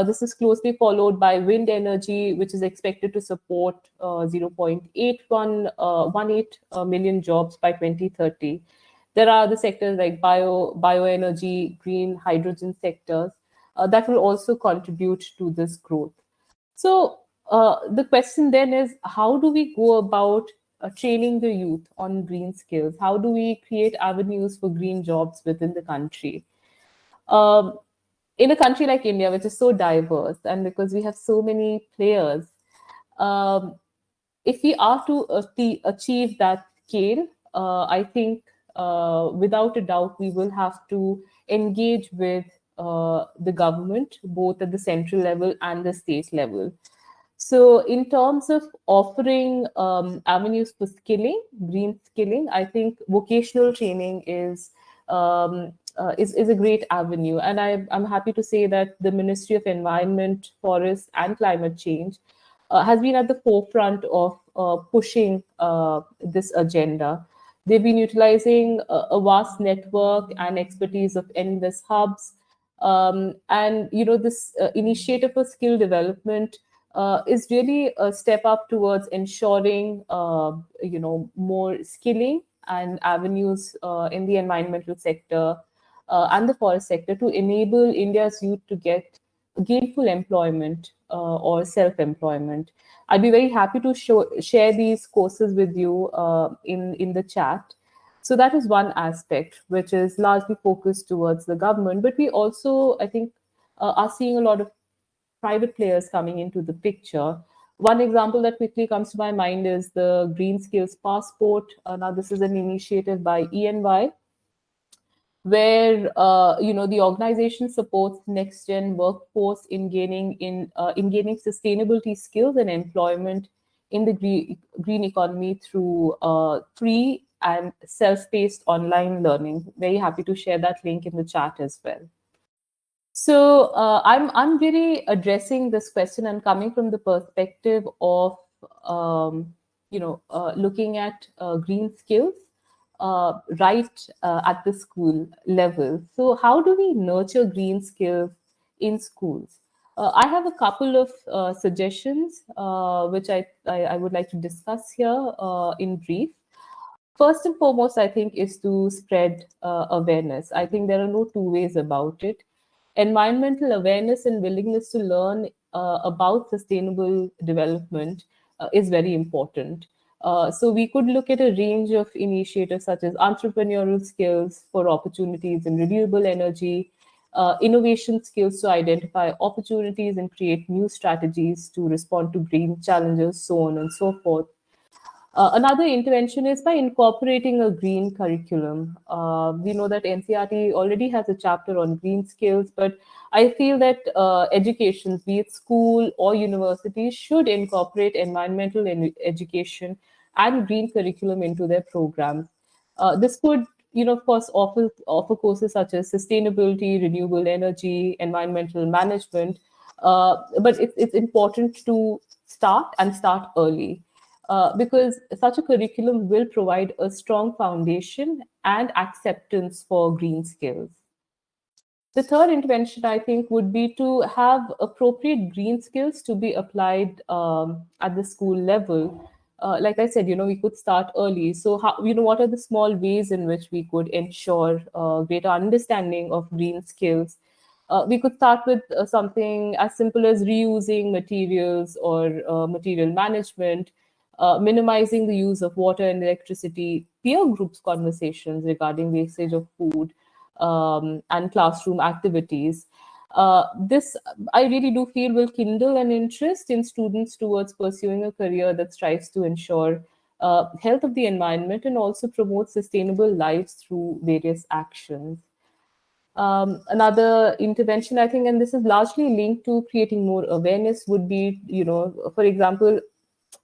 [SPEAKER 5] This is closely followed by wind energy, which is expected to support 0.8118 million jobs by 2030. There are other sectors like bioenergy, green hydrogen sectors that will also contribute to this growth. So the question then is, how do we go about training the youth on green skills? How do we create avenues for green jobs within the country? In a country like India, which is so diverse, and because we have so many players, if we are to achieve that scale, I think without a doubt, we will have to engage with the government, both at the central level and the state level. So in terms of offering avenues for skilling, green skilling, I think vocational training is a great avenue. And I'm happy to say that the Ministry of Environment, Forest and Climate Change has been at the forefront of pushing this agenda. They've been utilizing a vast network and expertise of endless hubs. And this initiative for skill development is really a step up towards ensuring more skilling and avenues in the environmental sector and the forest sector to enable India's youth to get gainful employment or self-employment. I'd be very happy to share these courses with you in the chat. So that is one aspect, which is largely focused towards the government. But we also, I think, are seeing a lot of private players coming into the picture. One example that quickly comes to my mind is the Green Skills Passport. Now, this is an initiative by ENY, where the organization supports next-gen workforce in gaining sustainability skills and employment in the green economy through free and self-paced online learning. Very happy to share that link in the chat as well. So I'm really addressing this question and coming from the perspective of looking at green skills right at the school level. So how do we nurture green skills in schools? I have a couple of suggestions which I would like to discuss here in brief. First and foremost, I think, is to spread awareness. I think there are no two ways about it. Environmental awareness and willingness to learn about sustainable development is very important. So we could look at a range of initiatives such as entrepreneurial skills for opportunities in renewable energy, innovation skills to identify opportunities and create new strategies to respond to green challenges, so on and so forth. Another intervention is by incorporating a green curriculum. We know that NCERT already has a chapter on green skills, but I feel that education, be it school or university, should incorporate environmental education and green curriculum into their programs. This could, of course, offer courses such as sustainability, renewable energy, environmental management. But it's important to start early. Because such a curriculum will provide a strong foundation and acceptance for green skills. The third intervention, I think, would be to have appropriate green skills to be applied at the school level. Like I said, we could start early. So, what are the small ways in which we could ensure greater understanding of green skills? We could start with something as simple as reusing materials or material management, minimizing the use of water and electricity, peer groups conversations regarding wastage of food, and classroom activities. This, I really do feel, will kindle an interest in students towards pursuing a career that strives to ensure health of the environment and also promote sustainable lives through various actions. Another intervention, I think, and this is largely linked to creating more awareness, would be, for example,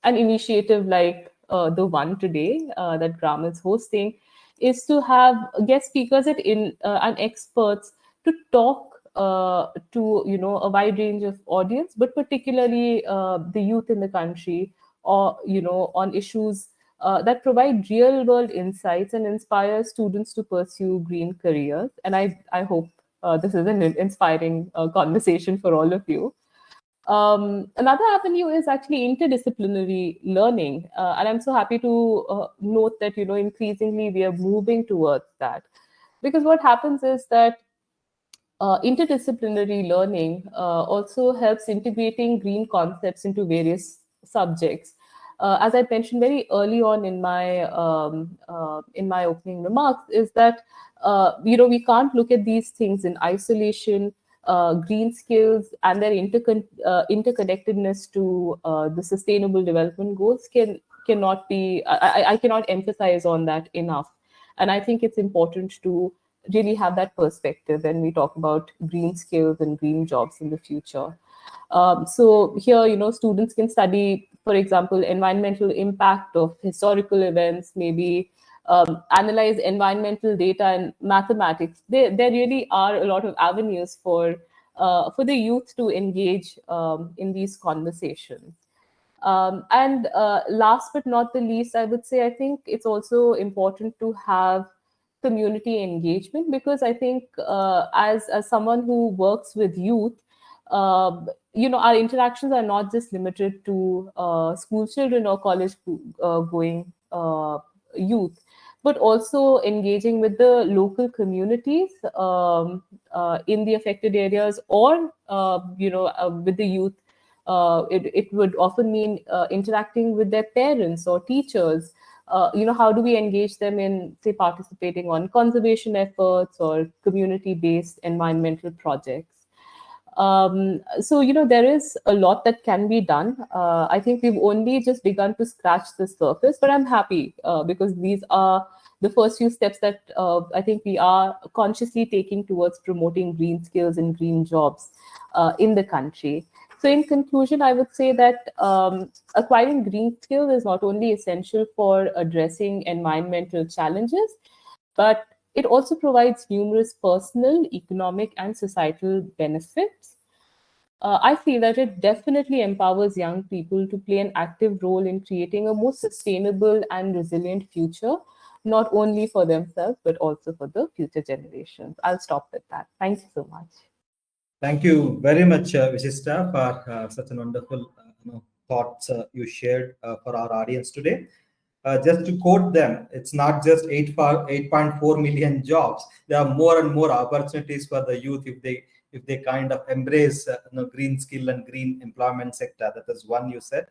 [SPEAKER 5] an initiative like the one today that Graam is hosting, is to have guest speakers and experts to talk to a wide range of audience, but particularly the youth in the country, or on issues that provide real world insights and inspire students to pursue green careers. And I hope this is an inspiring conversation for all of you. Another avenue is actually interdisciplinary learning, and I'm so happy to note that increasingly we are moving towards that, because what happens is that interdisciplinary learning also helps integrating green concepts into various subjects. As I mentioned very early on in my opening remarks, is that we can't look at these things in isolation. Green skills and their interconnectedness to the sustainable development goals cannot be. I cannot emphasize on that enough, and I think it's important to really have that perspective when we talk about green skills and green jobs in the future. So here, students can study, for example, environmental impact of historical events, maybe analyze environmental data and mathematics. There really are a lot of avenues for the youth to engage in these conversations. And last but not the least, I would say, I think it's also important to have community engagement, because I think as someone who works with youth, our interactions are not just limited to school children or college going youth, but also engaging with the local communities in the affected areas, or with the youth. It would often mean interacting with their parents or teachers. How do we engage them in, say, participating on conservation efforts or community-based environmental projects? So, there is a lot that can be done. I think we've only just begun to scratch the surface, but I'm happy because these are the first few steps that I think we are consciously taking towards promoting green skills and green jobs in the country. So in conclusion, I would say that acquiring green skills is not only essential for addressing environmental challenges, but it also provides numerous personal, economic, and societal benefits. I feel that it definitely empowers young people to play an active role in creating a more sustainable and resilient future, not only for themselves, but also for the future generations. I'll stop with that. Thank you so much.
[SPEAKER 3] Thank you very much, Vishishta, for such a wonderful thoughts you shared for our audience today. Just to quote them, it's not just 8.4 million jobs. There are more and more opportunities for the youth if they kind of embrace green skill and green employment sector. That is one you said.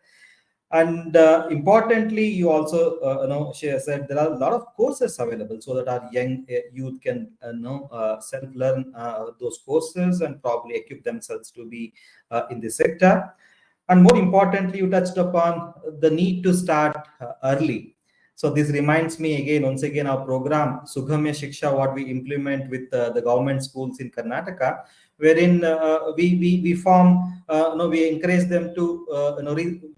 [SPEAKER 3] And importantly, you also said there are a lot of courses available so that our young youth can self-learn those courses and probably equip themselves to be in the sector. And more importantly, you touched upon the need to start early. So this reminds me again, once again, our program Sughamya Shiksha, what we implement with the government schools in Karnataka, wherein we form, we encourage them to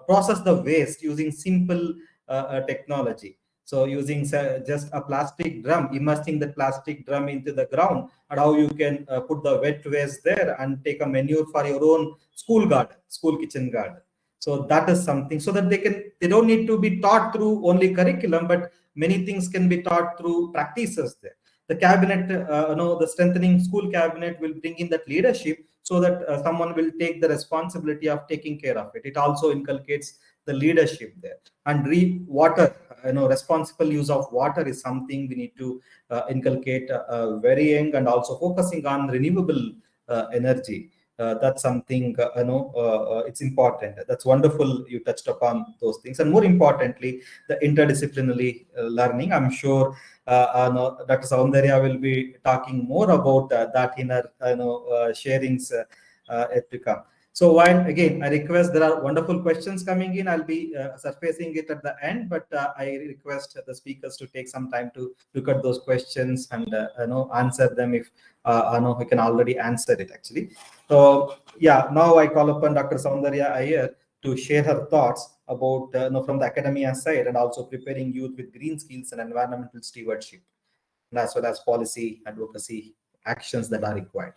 [SPEAKER 3] process the waste using simple technology. So using just a plastic drum, immersing the plastic drum into the ground, and how you can put the wet waste there and take a manure for your own school garden, school kitchen garden. So that is something, so that they don't need to be taught through only curriculum, but many things can be taught through practices there. The cabinet, the strengthening school cabinet will bring in that leadership, so that someone will take the responsibility of taking care of it. It also inculcates the leadership there. And water, responsible use of water is something we need to inculcate very young, and also focusing on renewable energy. That's something it's important. That's wonderful you touched upon those things. And more importantly, the interdisciplinary learning. I'm sure Dr. Soundarya will be talking more about that in her sharings yet to come. So while again, I request, there are wonderful questions coming in. I'll be surfacing it at the end, but I request the speakers to take some time to look at those questions and answer them if we can already answer it actually. So yeah, now I call upon Dr. Soundarya Iyer to share her thoughts about from the academia side, and also preparing youth with green skills and environmental stewardship, and as well as policy advocacy actions that are required.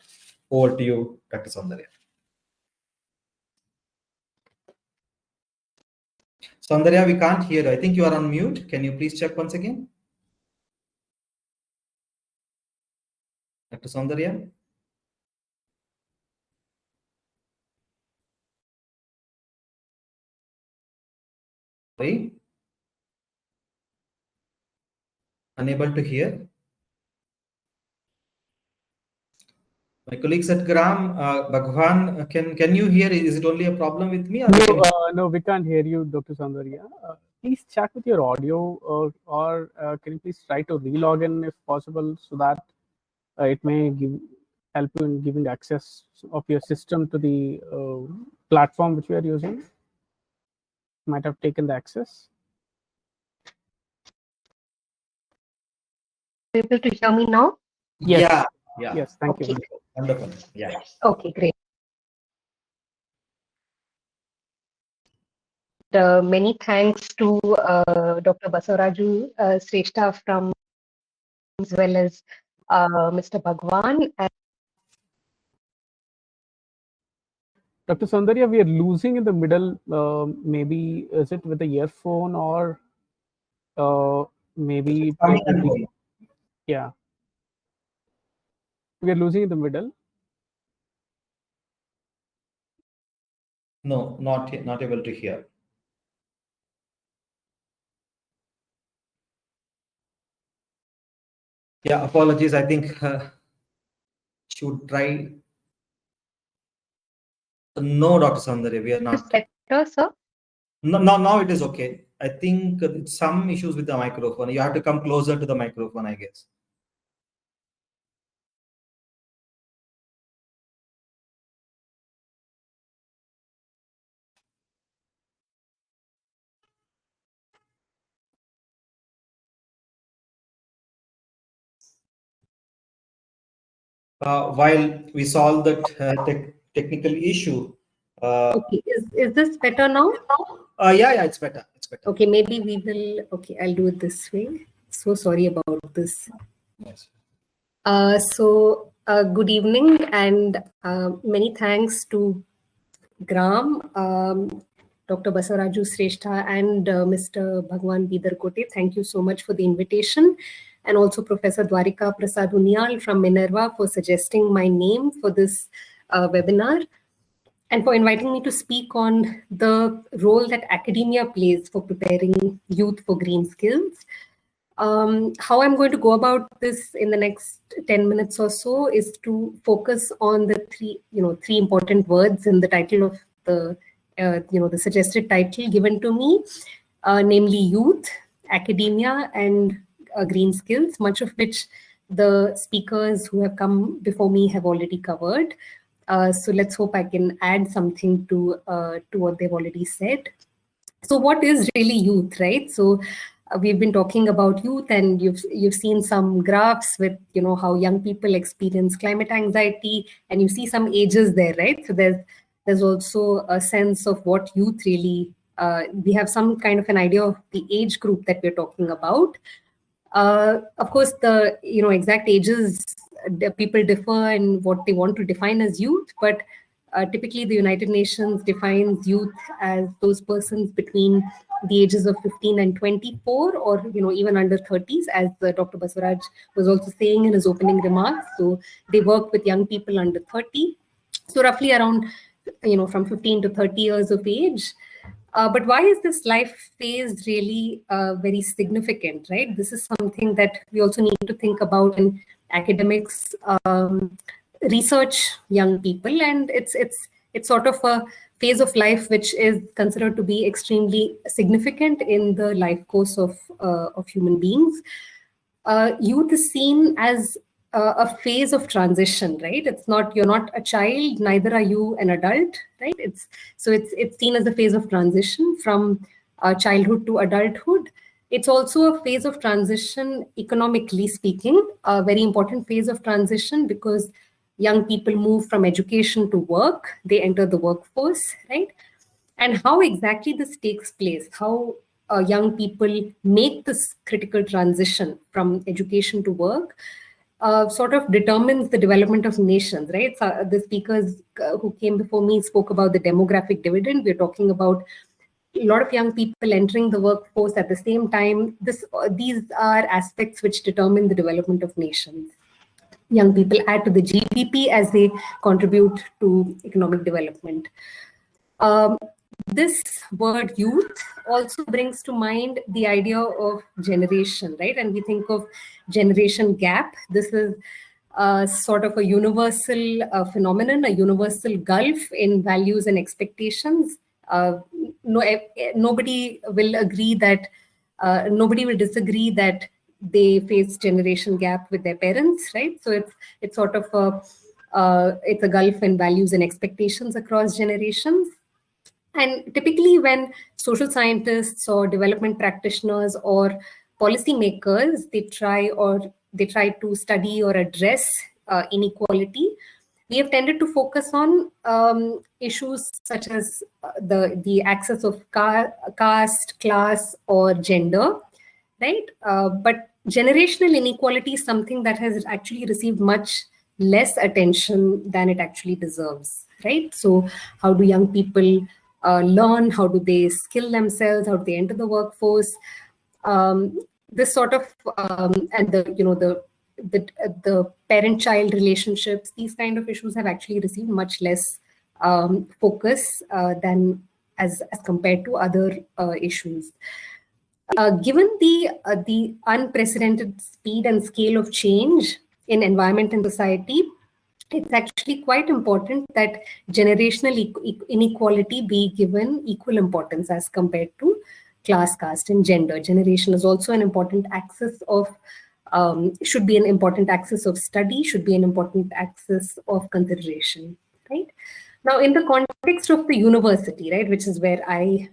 [SPEAKER 3] Over to you, Dr. Soundarya. Soundarya, we can't hear. I think you are on mute. Can you please check once again? Dr. Soundarya? Sorry? Unable to hear? My colleagues at Graam, Bhagwan, can you hear? Is it only a problem with me? Or
[SPEAKER 1] No, we can't hear you, Dr. Soundarya. Please check with your audio, or can you please try to relog in if possible, so that it may help you in giving access of your system to the platform which we are using. Might have taken the access.
[SPEAKER 6] Able to hear me now?
[SPEAKER 1] Yes.
[SPEAKER 3] Yeah.
[SPEAKER 1] Yes, thank
[SPEAKER 6] Okay.
[SPEAKER 1] you.
[SPEAKER 3] Wonderful. Yeah.
[SPEAKER 6] Okay, great. Many thanks to Dr. Basavaraju Sreshta from, as well as Mr. Bhagwan. And
[SPEAKER 1] Dr. Soundarya, we are losing in the middle. Maybe is it with the earphone, or maybe yeah, we are losing in the middle.
[SPEAKER 3] No, not able to hear. Yeah, apologies. I think should try. No, Dr. Soundarya, we are not.
[SPEAKER 6] better, sir?
[SPEAKER 3] No, now it is okay. I think some issues with the microphone. You have to come closer to the microphone, I guess. While we solve that technical issue.
[SPEAKER 6] Okay, is this better now?
[SPEAKER 3] Yeah, it's better. It's better.
[SPEAKER 6] Okay, maybe we will. Okay, I'll do it this way. So sorry about this.
[SPEAKER 3] Yes.
[SPEAKER 6] Good evening, and many thanks to Graam, Dr. Basavaraju Sreshta, and Mr. Bhagwan Bidarkote. Thank you so much for the invitation. And also Professor Dwarika Prasad Unyal from Minerva for suggesting my name for this webinar, and for inviting me to speak on the role that academia plays for preparing youth for green skills. How I'm going to go about this in the next 10 minutes or so is to focus on the three important words in the title of the the suggested title given to me, namely youth, academia, and green skills, much of which the speakers who have come before me have already covered. So let's hope I can add something to what they've already said. So what is really youth, right? So we've been talking about youth, and you've seen some graphs with how young people experience climate anxiety, and you see some ages there, right? So there's also a sense of what youth really. We have some kind of an idea of the age group that we're talking about. Of course, the exact ages, the people differ in what they want to define as youth, but typically the United Nations defines youth as those persons between the ages of 15 and 24, or even under 30s, as Dr. Basuraj was also saying in his opening remarks. So they work with young people under 30, so roughly around from 15 to 30 years of age. But why is this life phase really very significant, right? This is something that we also need to think about in academics, research young people, and it's sort of a phase of life which is considered to be extremely significant in the life course of human beings. Youth is seen as a phase of transition, right? You're not a child, neither are you an adult, right? It's seen as a phase of transition from childhood to adulthood. It's also a phase of transition, economically speaking, a very important phase of transition, because young people move from education to work, they enter the workforce, right? And how exactly this takes place, how young people make this critical transition from education to work, sort of determines the development of nations, right? So the speakers who came before me spoke about the demographic dividend. We're talking about a lot of young people entering the workforce at the same time. These are aspects which determine the development of nations. Young people add to the GDP as they contribute to economic development. This word youth also brings to mind the idea of generation, right? And we think of generation gap. This is sort of a universal phenomenon, a universal gulf in values and expectations. Nobody will agree that, nobody will disagree that they face generation gap with their parents, right? So it's sort of it's a gulf in values and expectations across generations. And typically when social scientists or development practitioners or policymakers, they try to study or address inequality, we have tended to focus on issues such as the access of caste, class, or gender, right? But generational inequality is something that has actually received much less attention than it actually deserves, right? So how do young people learn? How do they skill themselves? How do they enter the workforce? This sort of and the parent-child relationships, these kind of issues have actually received much less focus than as compared to other issues. Given the unprecedented speed and scale of change in environment and society, it's actually quite important that generational inequality be given equal importance as compared to class, caste, and gender. Generation is also an important axis of, should be an important axis of study, should be an important axis of consideration, right? Now, in the context of the university, right, which is where I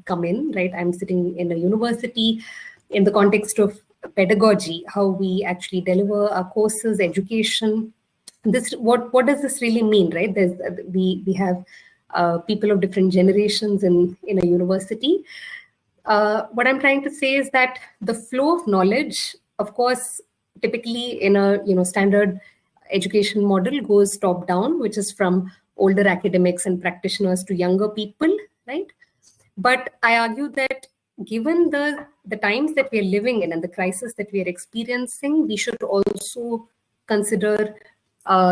[SPEAKER 6] come in, right? I'm sitting in a university. In the context of pedagogy, how we actually deliver our courses, education. What does this really mean, right? We have people of different generations in a university. What I'm trying to say is that the flow of knowledge, of course, typically in a standard education model goes top down, which is from older academics and practitioners to younger people, right? But I argue that given the times that we are living in and the crisis that we are experiencing, we should also consider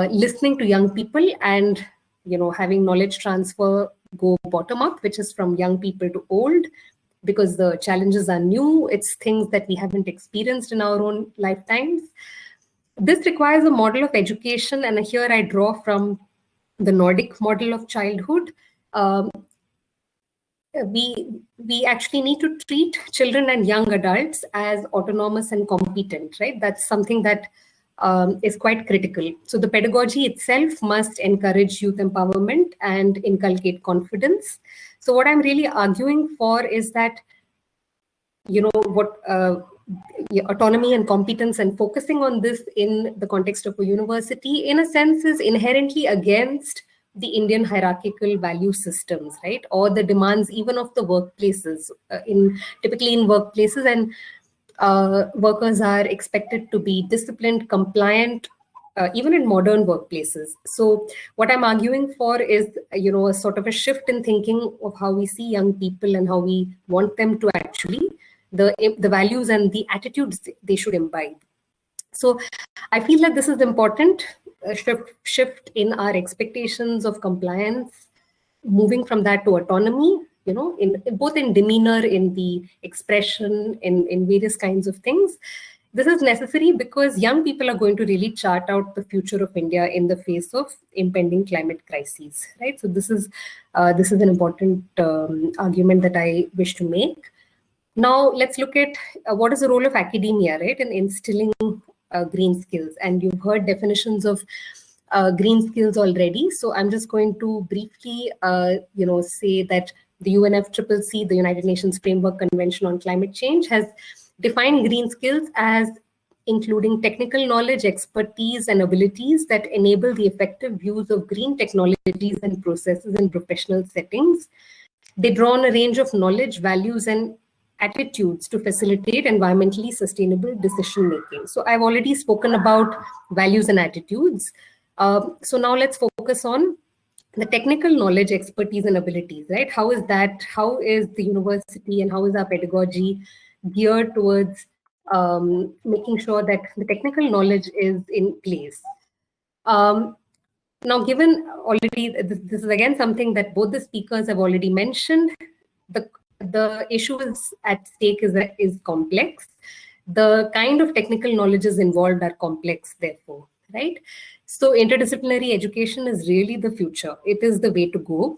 [SPEAKER 6] listening to young people and having knowledge transfer go bottom up, which is from young people to old, because the challenges are new. It's things that we haven't experienced in our own lifetimes. This requires a model of education, and here I draw from the Nordic model of childhood. we actually need to treat children and young adults as autonomous and competent, right? That's something that is quite critical. So the pedagogy itself must encourage youth empowerment and inculcate confidence. So what I'm really arguing for is that, autonomy and competence, and focusing on this in the context of a university, in a sense, is inherently against the Indian hierarchical value systems, right? Or the demands even of the workplaces. Typically in workplaces, and workers are expected to be disciplined, compliant, even in modern workplaces. So what I'm arguing for is, a sort of a shift in thinking of how we see young people and how we want them to actually, the values and the attitudes they should imbibe. So I feel that this is important, a shift in our expectations of compliance, moving from that to autonomy, in both in demeanor, in the expression, in various kinds of things. This is necessary because young people are going to really chart out the future of India in the face of impending climate crises, right? So this is an important argument that I wish to make. Now let's look at what is the role of academia, right, in instilling green skills. And you've heard definitions of green skills already. So I'm just going to briefly, say that the UNFCCC, the United Nations Framework Convention on Climate Change, has defined green skills as including technical knowledge, expertise, and abilities that enable the effective use of green technologies and processes in professional settings. They draw on a range of knowledge, values, and attitudes to facilitate environmentally sustainable decision making. So I've already spoken about values and attitudes. So now let's focus on the technical knowledge, expertise, and abilities, right? How is the university and how is our pedagogy geared towards making sure that the technical knowledge is in place? Now, given already, this is again something that both the speakers have already mentioned, the issue is at stake is complex. The kind of technical knowledges involved are complex, therefore, right? So interdisciplinary education is really the future. It is the way to go.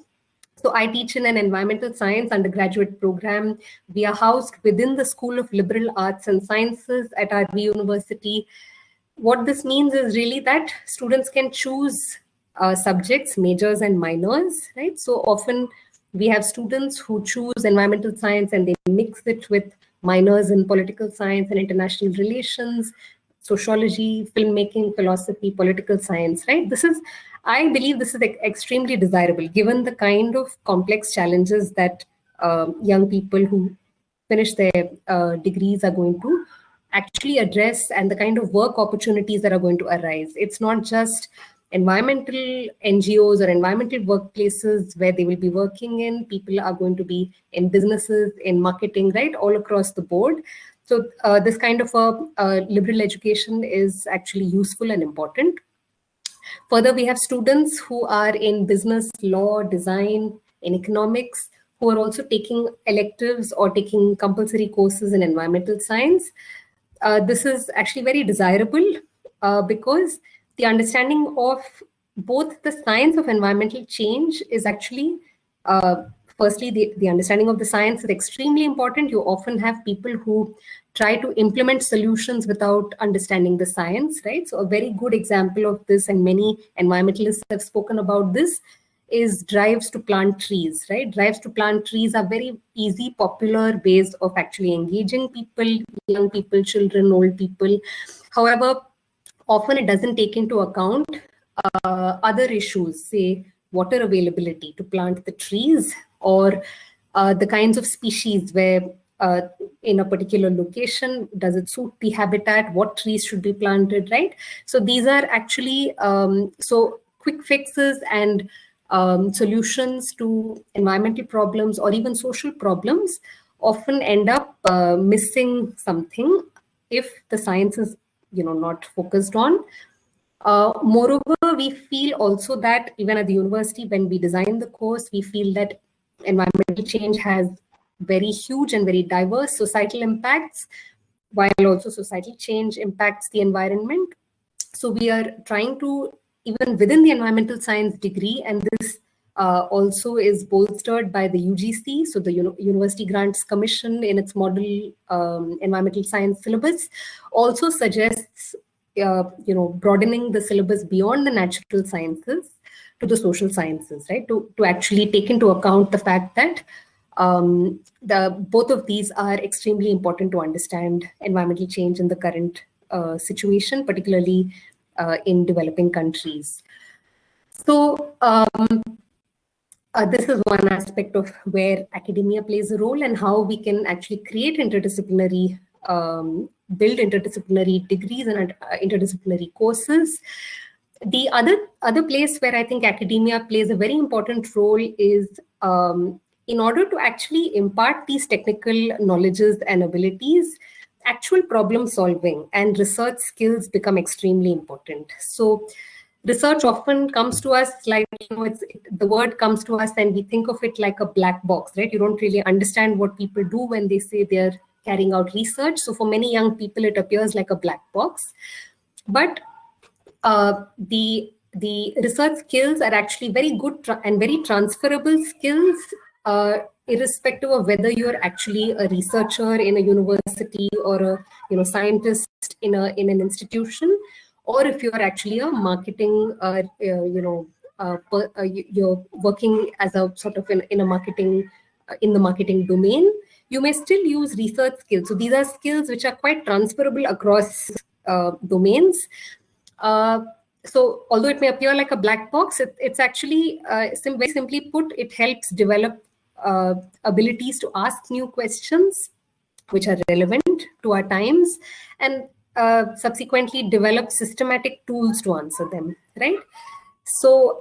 [SPEAKER 6] So I teach in an environmental science undergraduate program. We are housed within the School of Liberal Arts and Sciences at our university. What this means is really that students can choose subjects, majors and minors, right? So often we have students who choose environmental science and they mix it with minors in political science and international relations, sociology, filmmaking, philosophy, political science, right? I believe this is extremely desirable given the kind of complex challenges that young people who finish their degrees are going to actually address, and the kind of work opportunities that are going to arise. It's not just environmental NGOs or environmental workplaces where they will be working in. People are going to be in businesses, in marketing, right, all across the board. So this kind of a liberal education is actually useful and important. Further, we have students who are in business, law, design, in economics, who are also taking electives or taking compulsory courses in environmental science. This is actually very desirable because the understanding of both the science of environmental change is actually, firstly, the understanding of the science is extremely important. You often have people who try to implement solutions without understanding the science, right? So a very good example of this, and many environmentalists have spoken about this, is drives to plant trees, right? Drives to plant trees are very easy, popular ways of actually engaging people, young people, children, old people. However, often it doesn't take into account other issues, say water availability to plant the trees, or the kinds of species where in a particular location, does it suit the habitat, what trees should be planted, right? So these are actually so quick fixes and solutions to environmental problems or even social problems often end up missing something if the science is not focused on. Moreover, we feel also that even at the university, when we design the course, we feel that environmental change has very huge and very diverse societal impacts, while also societal change impacts the environment. So we are trying to, even within the environmental science degree, and this also is bolstered by the UGC, so the University Grants Commission in its model environmental science syllabus also suggests broadening the syllabus beyond the natural sciences to the social sciences, right? To actually take into account the fact that both of these are extremely important to understand environmental change in the current situation, particularly in developing countries. So this is one aspect of where academia plays a role and how we can actually create interdisciplinary, build interdisciplinary degrees and interdisciplinary courses. The other place where I think academia plays a very important role is in order to actually impart these technical knowledges and abilities, actual problem solving and research skills become extremely important. So research often comes to us like, the word comes to us and we think of it like a black box, right? You don't really understand what people do when they say they're carrying out research. So for many young people, it appears like a black box. But the research skills are actually very good and very transferable skills, irrespective of whether you're actually a researcher in a university or a scientist in an institution, or if you're actually a marketing, you're working as a sort of in a marketing, in the marketing domain, you may still use research skills. So these are skills which are quite transferable across domains. So although it may appear like a black box, it's actually, very simply put, it helps develop abilities to ask new questions which are relevant to our times, and subsequently develop systematic tools to answer them, right? So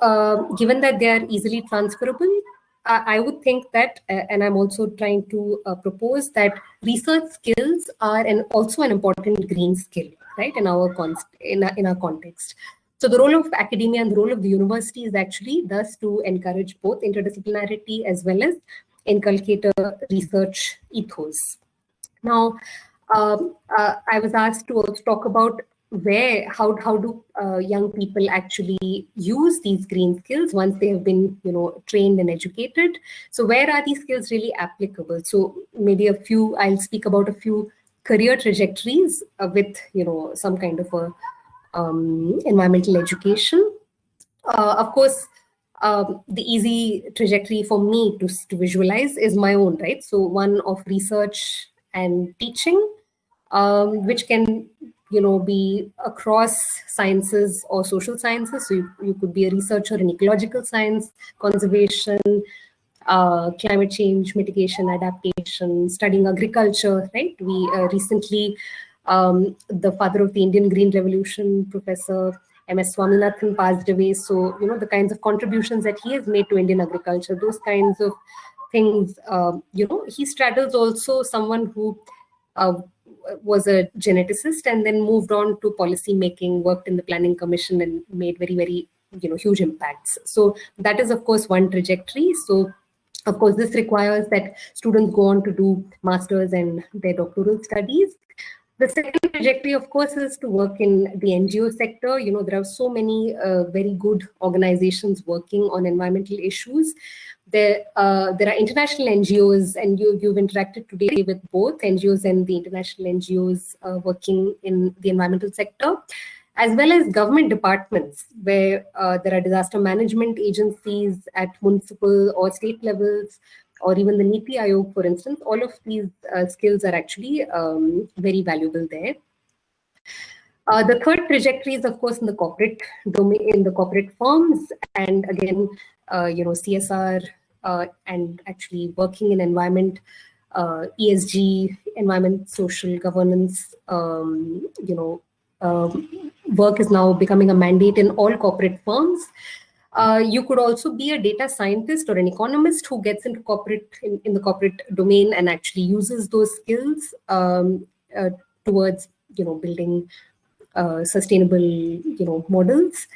[SPEAKER 6] given that they are easily transferable, I would think that, and I'm also trying to propose that research skills are also an important green skill, right, in our context. So the role of academia and the role of the university is actually thus to encourage both interdisciplinarity as well as inculcate a research ethos. Now, I was asked to also talk about how do young people actually use these green skills once they have been trained and educated. So where are these skills really applicable? So maybe I'll speak about a few career trajectories with some kind of a environmental education. Of course, the easy trajectory for me to visualize is my own, right? So one of research and teaching, which can be across sciences or social sciences. So you could be a researcher in ecological science, conservation, climate change, mitigation, adaptation, studying agriculture, right? We recently, the father of the Indian Green Revolution, Professor M.S. Swaminathan, passed away. So, the kinds of contributions that he has made to Indian agriculture, those kinds of things, he straddles also someone who was a geneticist and then moved on to policy making, worked in the Planning Commission and made very, very, huge impacts. So that is, of course, one trajectory. So, of course, this requires that students go on to do masters and their doctoral studies. The second trajectory, of course, is to work in the NGO sector. There are so many very good organizations working on environmental issues. There are international NGOs, and you've interacted today with both NGOs and the international NGOs working in the environmental sector, as well as government departments where there are disaster management agencies at municipal or state levels, or even the NITI Aayog, for instance. All of these skills are actually very valuable there. The third trajectory is, of course, in the corporate domain, in the corporate firms, and again, CSR and actually working in environment, ESG, environment, social governance, work is now becoming a mandate in all corporate firms. You could also be a data scientist or an economist who gets into in the corporate domain and actually uses those skills towards building sustainable models.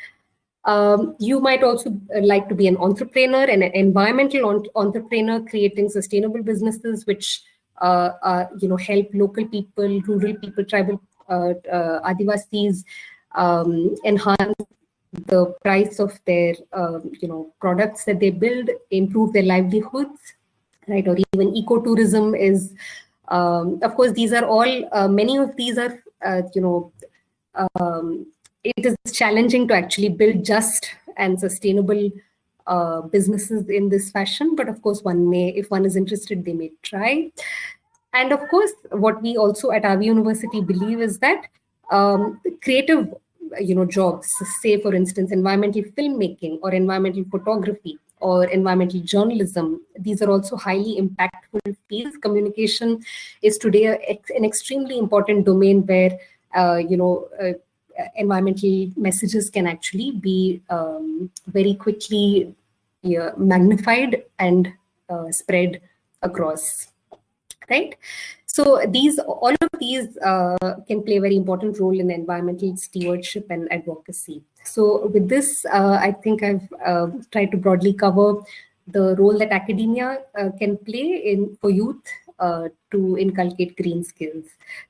[SPEAKER 6] You might also like to be an entrepreneur and an environmental entrepreneur, creating sustainable businesses which help local people, rural people, tribal Adivasis enhance the price of their products that they build, improve their livelihoods, right? Or even ecotourism is, of course, these are all, many of these are, it is challenging to actually build just and sustainable businesses in this fashion. But of course, one may, if one is interested, they may try. And of course, what we also at our university believe is that creative, jobs, say for instance, environmental filmmaking or environmental photography or environmental journalism, these are also highly impactful fields. Communication is today an extremely important domain where, environmental messages can actually be very quickly magnified and spread across. Right. So all of these can play a very important role in environmental stewardship and advocacy. So with this, I think I've tried to broadly cover the role that academia can play for youth to inculcate green skills.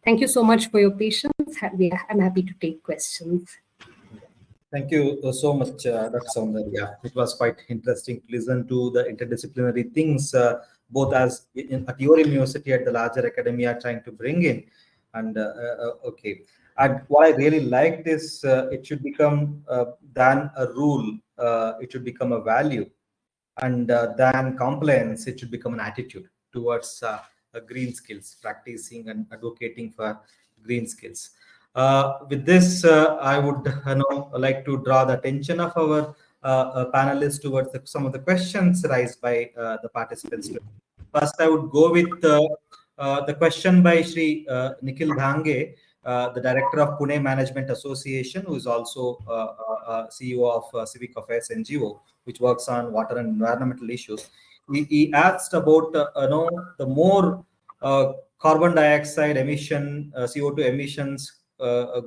[SPEAKER 6] Thank you so much for your patience. I'm happy to take questions.
[SPEAKER 3] Thank you so much, Dr. Soundarya. It was quite interesting to listen to the interdisciplinary things, both as at your university, at the larger academia, trying to bring in. And okay. And what I really liked is it should become than a rule, it should become a value. And than compliance, it should become an attitude towards green skills, practicing and advocating for green skills. With this, I would like to draw the attention of our panelists towards some of the questions raised by the participants. First, I would go with the question by Shri Nikhil Dhange, the director of Pune Management Association, who is also CEO of Civic Affairs NGO, which works on water and environmental issues. He asked about the more carbon dioxide emission, CO2 emissions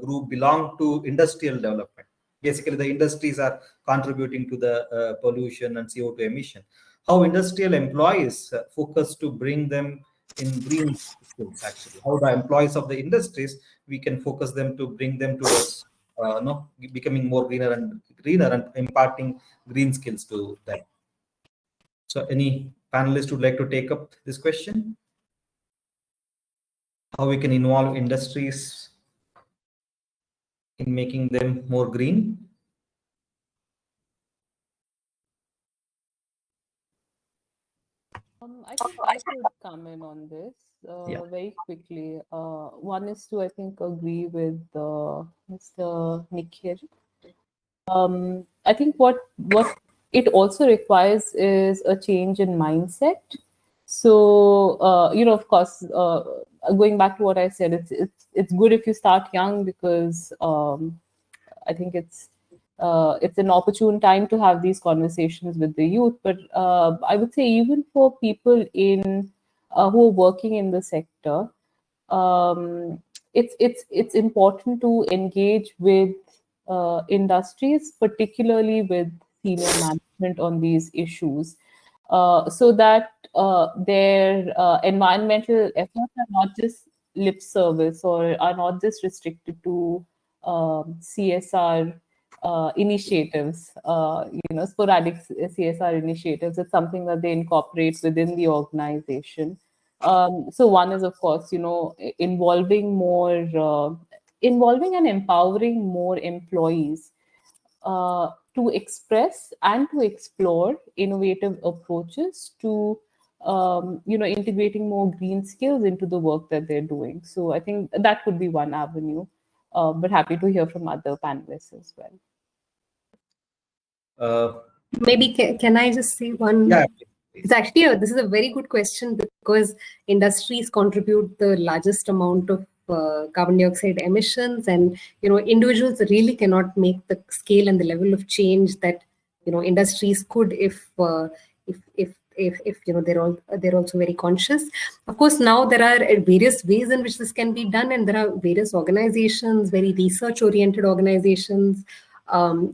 [SPEAKER 3] group belong to industrial development. Basically, the industries are contributing to the pollution and CO2 emission. How industrial employees focus to bring them in green skills, actually. How the employees of the industries, we can focus them to bring them towards becoming more greener and imparting green skills to them. So any panelist would like to take up this question? How we can involve industries in making them more green?
[SPEAKER 5] I think I could come in on this very quickly. One is to, I think, agree with Mr. Nikhil. I think what it also requires is a change in mindset. So, of course, going back to what I said, it's good if you start young because I think it's an opportune time to have these conversations with the youth. But I would say even for people who are working in the sector, it's important to engage with industries, particularly with senior management on these issues, so that their environmental efforts are not just lip service or are not just restricted to CSR initiatives, sporadic CSR initiatives. It's something that they incorporate within the organization. So one is, of course, involving and empowering more employees to express and to explore innovative approaches to integrating more green skills into the work that they're doing. So I think that could be one avenue, but happy to hear from other panelists as well.
[SPEAKER 6] Maybe can I just say one?
[SPEAKER 3] Yeah.
[SPEAKER 6] It's actually this is a very good question because industries contribute the largest amount of carbon dioxide emissions, and individuals really cannot make the scale and the level of change that industries could if they're also very conscious. Of course, now there are various ways in which this can be done, and there are various organizations, very research-oriented organizations,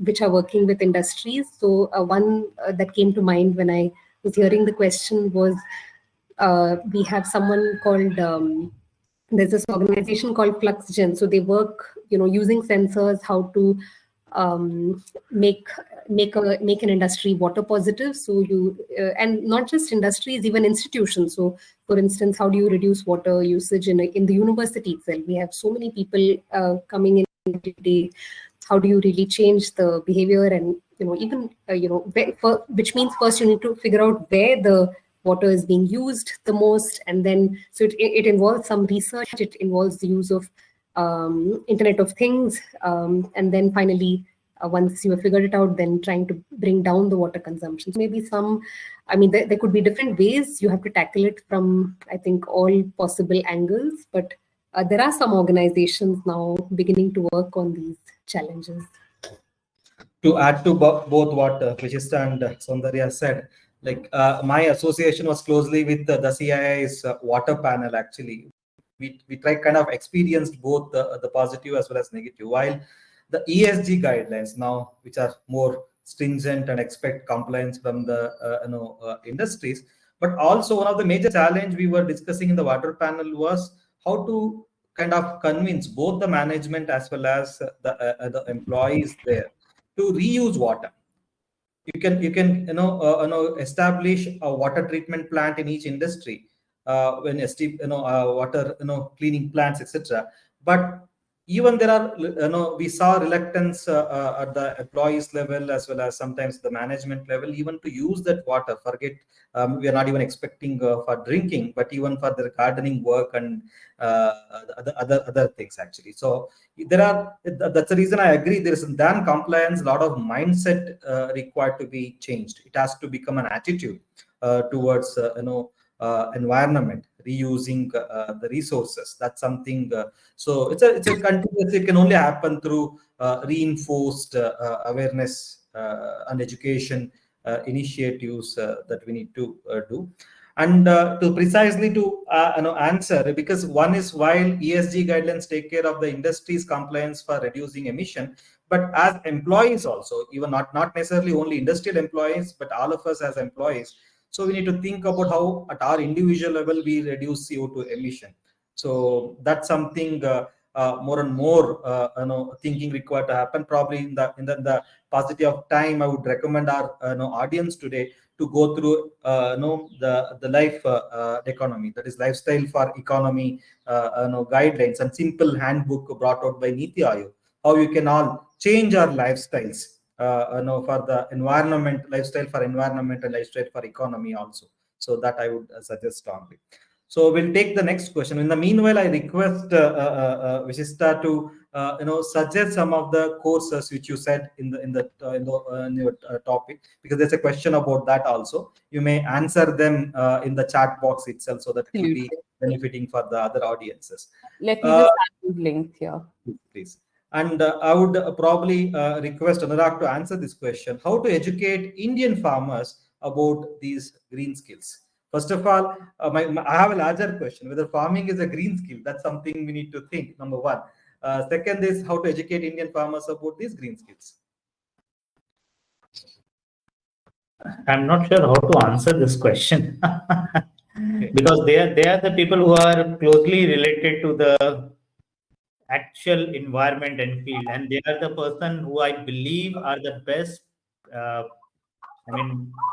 [SPEAKER 6] which are working with industries. So one that came to mind when I was hearing the question was we have someone called there's this organization called FluxGen. So they work using sensors how to make an industry water positive. So you and not just industries, even institutions. So for instance, how do you reduce water usage in the university itself? We have so many people coming in every day. How do you really change the behavior? And even which means first you need to figure out where the water is being used the most, and then so it involves some research. It involves the use of Internet of Things, and then finally, once you have figured it out, then trying to bring down the water consumption. So maybe there could be different ways you have to tackle it from, I think, all possible angles, but there are some organizations now beginning to work on these challenges.
[SPEAKER 3] To add to both what Vishista and Saundarya said, my association was closely with the CII's water panel. Actually, we tried kind of experienced both the positive as well as negative. While the ESG guidelines now, which are more stringent and expect compliance from the industries, but also one of the major challenge we were discussing in the water panel was how to kind of convince both the management as well as the employees there to reuse water. You can establish a water treatment plant in each industry, water cleaning plants, etc. But even there are we saw reluctance at the employees level as well as sometimes the management level, even to use that water. Forget we are not even expecting for drinking, but even for their gardening work and other things actually. So that's the reason I agree there is than compliance, a lot of mindset required to be changed. It has to become an attitude towards environment, reusing the resources. That's something. So it's a continuous. It can only happen through reinforced awareness and education initiatives that we need to do. And to precisely to answer, because one is while ESG guidelines take care of the industry's compliance for reducing emission, but as employees also, even not necessarily only industrial employees, but all of us as employees. So we need to think about how at our individual level we reduce CO2 emission. So that's something more and more thinking required to happen. Probably in the positive of time, I would recommend our audience today to go through the life economy, that is lifestyle for economy guidelines and simple handbook brought out by Niti Aayog, how you can all change our lifestyles for the environment, lifestyle for environment and lifestyle for economy also. So that I would suggest strongly. So we'll take the next question. In the meanwhile, I request Vishista to suggest some of the courses which you said in your topic, because there's a question about that also. You may answer them in the chat box itself, so that it will be benefiting for the other audiences.
[SPEAKER 5] Let me just add the link here.
[SPEAKER 3] Please. And I would probably request Anurag to answer this question: how to educate Indian farmers about these green skills? First of all, I have a larger question: whether farming is a green skill. That's something we need to think. Number one. Second is how to educate Indian farmers about these green skills.
[SPEAKER 4] I'm not sure how to answer this question because they are the people who are closely related to the actual environment and field, and they are the person who I believe are the best.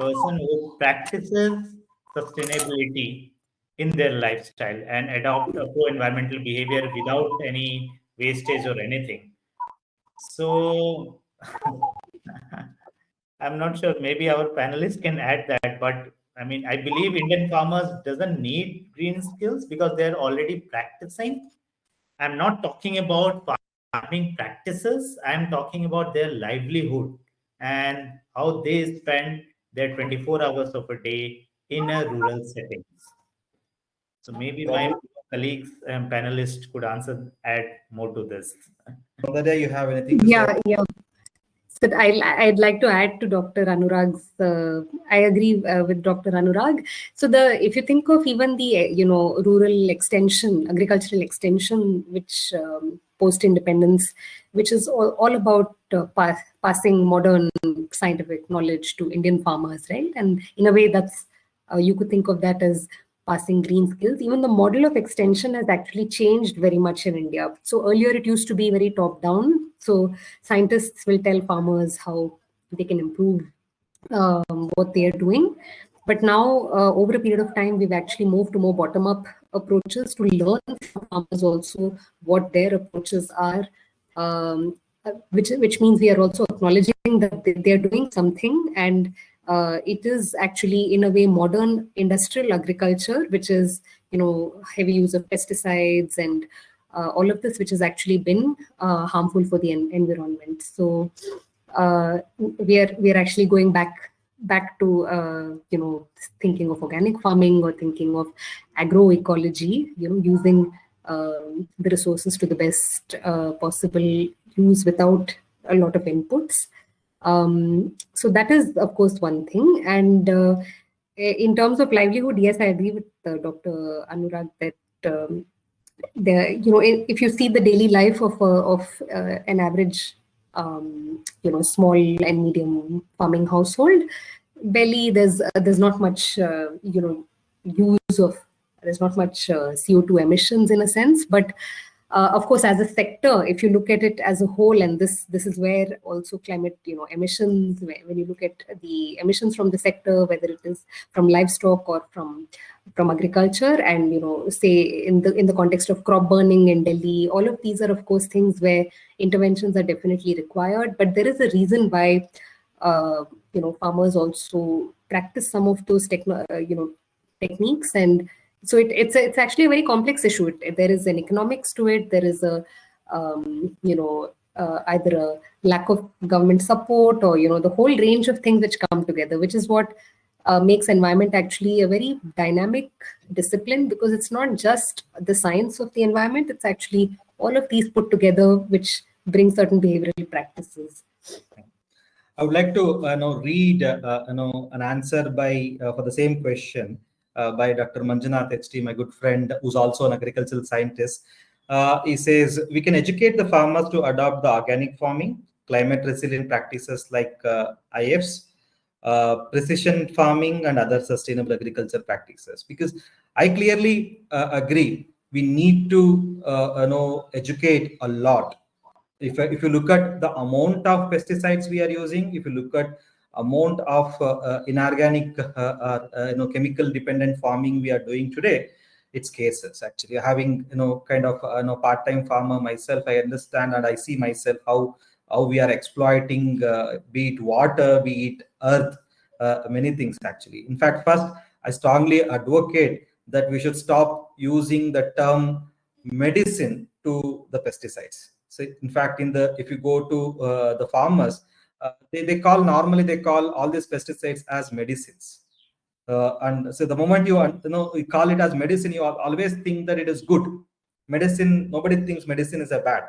[SPEAKER 4] Person who practices sustainability in their lifestyle and adopt a pro-environmental behavior without any wastage or anything. So I'm not sure, maybe our panelists can add that, but I believe Indian farmers doesn't need green skills because they're already practicing. I'm not talking about farming practices. I'm talking about their livelihood and how they spend their 24 hours of a day in a rural setting. So maybe my colleagues and panelists could add more to this.
[SPEAKER 3] Saundarya, you have anything to say?
[SPEAKER 6] Yeah. So I'd like to add to Dr. Anurag's. I agree with Dr. Anurag. So if you think of even the rural extension, agricultural extension, which post-independence, which is all about passing modern scientific knowledge to Indian farmers, right? And in a way, that's you could think of that as passing green skills. Even the model of extension has actually changed very much in India. So earlier it used to be very top down. So scientists will tell farmers how they can improve what they are doing. But now, over a period of time, we've actually moved to more bottom-up approaches to learn from farmers also what their approaches are, which means we are also acknowledging that they are doing something, and it is actually in a way modern industrial agriculture, which is heavy use of pesticides and all of this, which has actually been harmful for the environment. So we are actually going back to thinking of organic farming or thinking of agroecology, using the resources to the best possible use without a lot of inputs. So that is, of course, one thing. And in terms of livelihood, yes, I agree with Dr. Anurag that if you see the daily life of an average small and medium farming household, barely there's not much use of, there's not much CO2 emissions in a sense. But of course, as a sector, if you look at it as a whole, and this is where also climate emissions, when you look at the emissions from the sector, whether it is from livestock or from agriculture, and say in the context of crop burning in Delhi, all of these are of course things where interventions are definitely required. But there is a reason why farmers also practice some of those techniques. And so it's actually a very complex issue. There is an economics to it. There is a either a lack of government support, or the whole range of things which come together, which is what makes environment actually a very dynamic discipline, because it's not just the science of the environment, it's actually all of these put together which bring certain behavioral practices.
[SPEAKER 3] I would like to read an answer by for the same question by Dr. Manjunath HT, my good friend, who's also an agricultural scientist. He says, we can educate the farmers to adopt the organic farming, climate resilient practices like IFs, precision farming, and other sustainable agriculture practices. Because I clearly agree, we need to educate a lot. If you look at the amount of pesticides we are using, if you look at amount of inorganic chemical dependent farming we are doing today, it's cases. Actually, having kind of part-time farmer myself, I understand and I see myself how we are exploiting be it water, be it earth, many things actually. In fact, first I strongly advocate that we should stop using the term medicine to the pesticides. So in fact, if you go to the farmers, they call all these pesticides as medicines. And so the moment you call it as medicine, you always think that it is good. Medicine, nobody thinks medicine is a bad.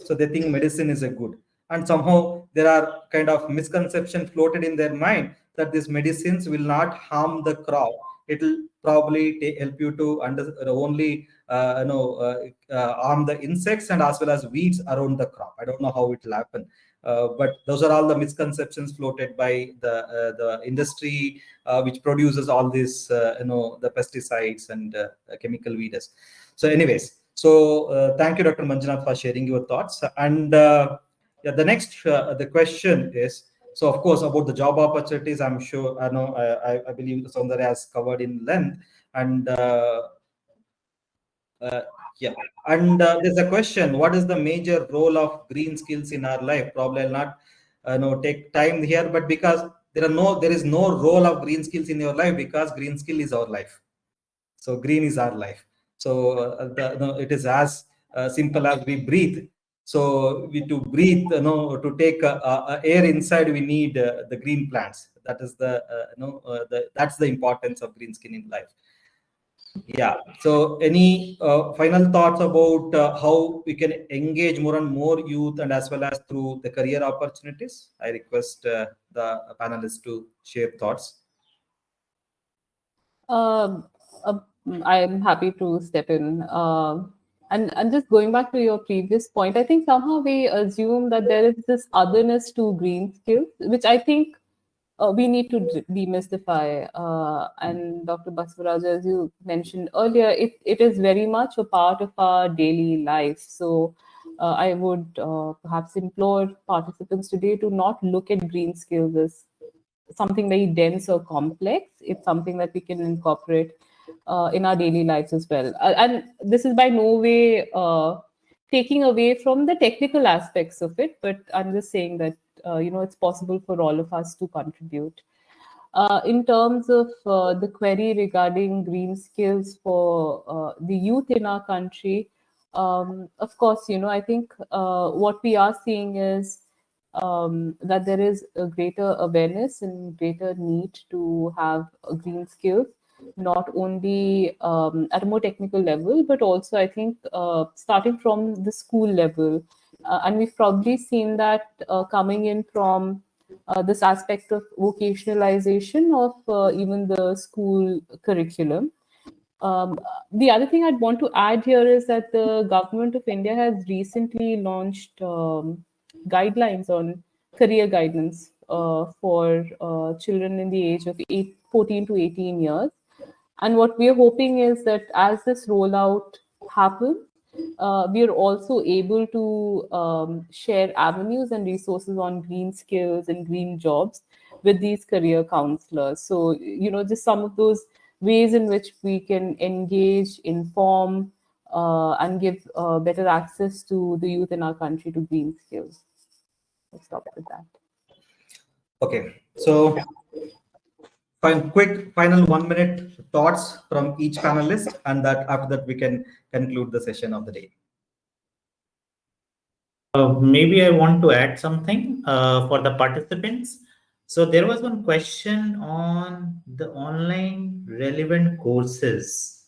[SPEAKER 3] So they think medicine is a good. And somehow there are kind of misconception floated in their mind that these medicines will not harm the crop. It will probably help you to only harm the insects and as well as weeds around the crop. I don't know how it will happen. But those are all the misconceptions floated by the industry, which produces all these, the pesticides and chemical weeders. So, anyways, thank you, Dr. Manjunath, for sharing your thoughts. And yeah, the next the question is, so of course about the job opportunities. I'm sure I believe Saundarya has covered in length, and yeah, and there's a question: what is the major role of green skills in our life? Probably I'll not take time here, but because there is no role of green skills in your life, because green skill is our life. So green is our life. So it is as simple as we breathe. So to breathe, to take air inside, we need the green plants. That is that's the importance of green skin in life. Yeah. So any final thoughts about how we can engage more and more youth, and as well as through the career opportunities? I request the panelists to share thoughts.
[SPEAKER 5] I'm happy to step in. And just going back to your previous point, I think somehow we assume that there is this otherness to green skills, which I think we need to demystify. And Dr. Basvaraj, as you mentioned earlier, it is very much a part of our daily life. So I would perhaps implore participants today to not look at green skills as something very dense or complex. It's something that we can incorporate in our daily lives as well. And this is by no way taking away from the technical aspects of it, but I'm just saying that it's possible for all of us to contribute. In terms of the query regarding green skills for the youth in our country, of course, I think what we are seeing is that there is a greater awareness and greater need to have green skills, not only at a more technical level, but also I think starting from the school level. And we've probably seen that coming in from this aspect of vocationalization of even the school curriculum. The other thing I'd want to add here is that the government of India has recently launched guidelines on career guidance for children in the age of 14 to 18 years. And what we are hoping is that as this rollout happens, we are also able to share avenues and resources on green skills and green jobs with these career counselors. So, just some of those ways in which we can engage, inform, and give better access to the youth in our country to green skills. I'll stop with that.
[SPEAKER 3] Okay, so quick final 1 minute thoughts from each panelist, and that after that we can conclude the session of the day.
[SPEAKER 4] Maybe I want to add something for the participants. So there was one question on the online relevant courses.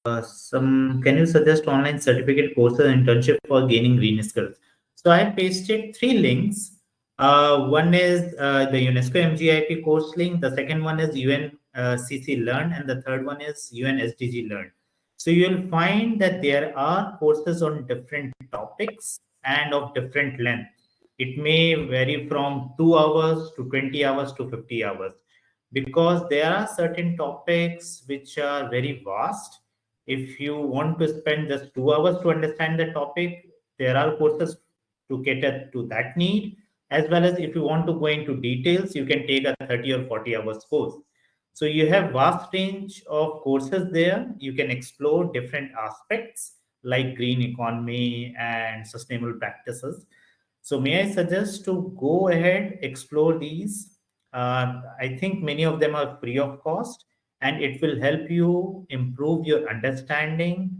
[SPEAKER 4] Can you suggest online certificate courses and internship for gaining green skills? So I pasted 3 links. One is the UNESCO MGIP course link. The second one is UNCC Learn, and the third one is UN SDG Learn. So you'll find that there are courses on different topics and of different length. It may vary from 2 hours to 20 hours to 50 hours, because there are certain topics which are very vast. If you want to spend just 2 hours to understand the topic, there are courses to cater to that need, as well as if you want to go into details, you can take a 30 or 40 hours course. So you have vast range of courses there. You can explore different aspects like green economy and sustainable practices. So may I suggest to go ahead, explore these. I think many of them are free of cost, and it will help you improve your understanding,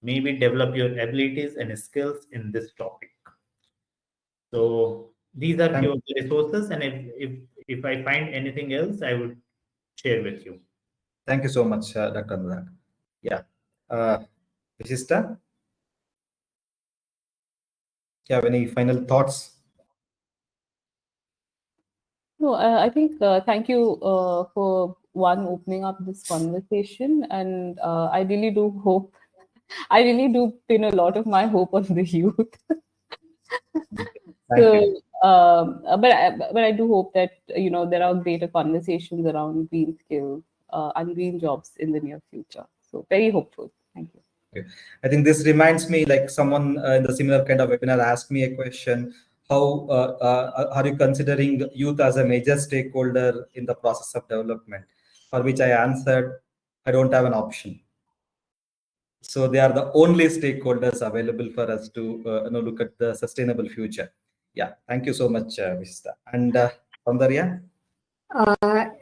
[SPEAKER 4] maybe develop your abilities and skills in this topic. So these are few of the resources, and if I find anything else, I would share with you.
[SPEAKER 3] Thank you so much, Dr. Anurag. Yeah. Vishista, you have any final thoughts?
[SPEAKER 5] No, I think thank you for opening up this conversation, and I really do pin a lot of my hope on the youth.
[SPEAKER 3] Thank you.
[SPEAKER 5] But I do hope that there are greater conversations around green skills and green jobs in the near future. So very hopeful. Thank you.
[SPEAKER 3] Okay. I think this reminds me, like someone in the similar kind of webinar asked me a question: how are you considering youth as a major stakeholder in the process of development? For which I answered, I don't have an option. So they are the only stakeholders available for us to look at the sustainable future. Yeah, thank you so much, Vishista. And Soundarya?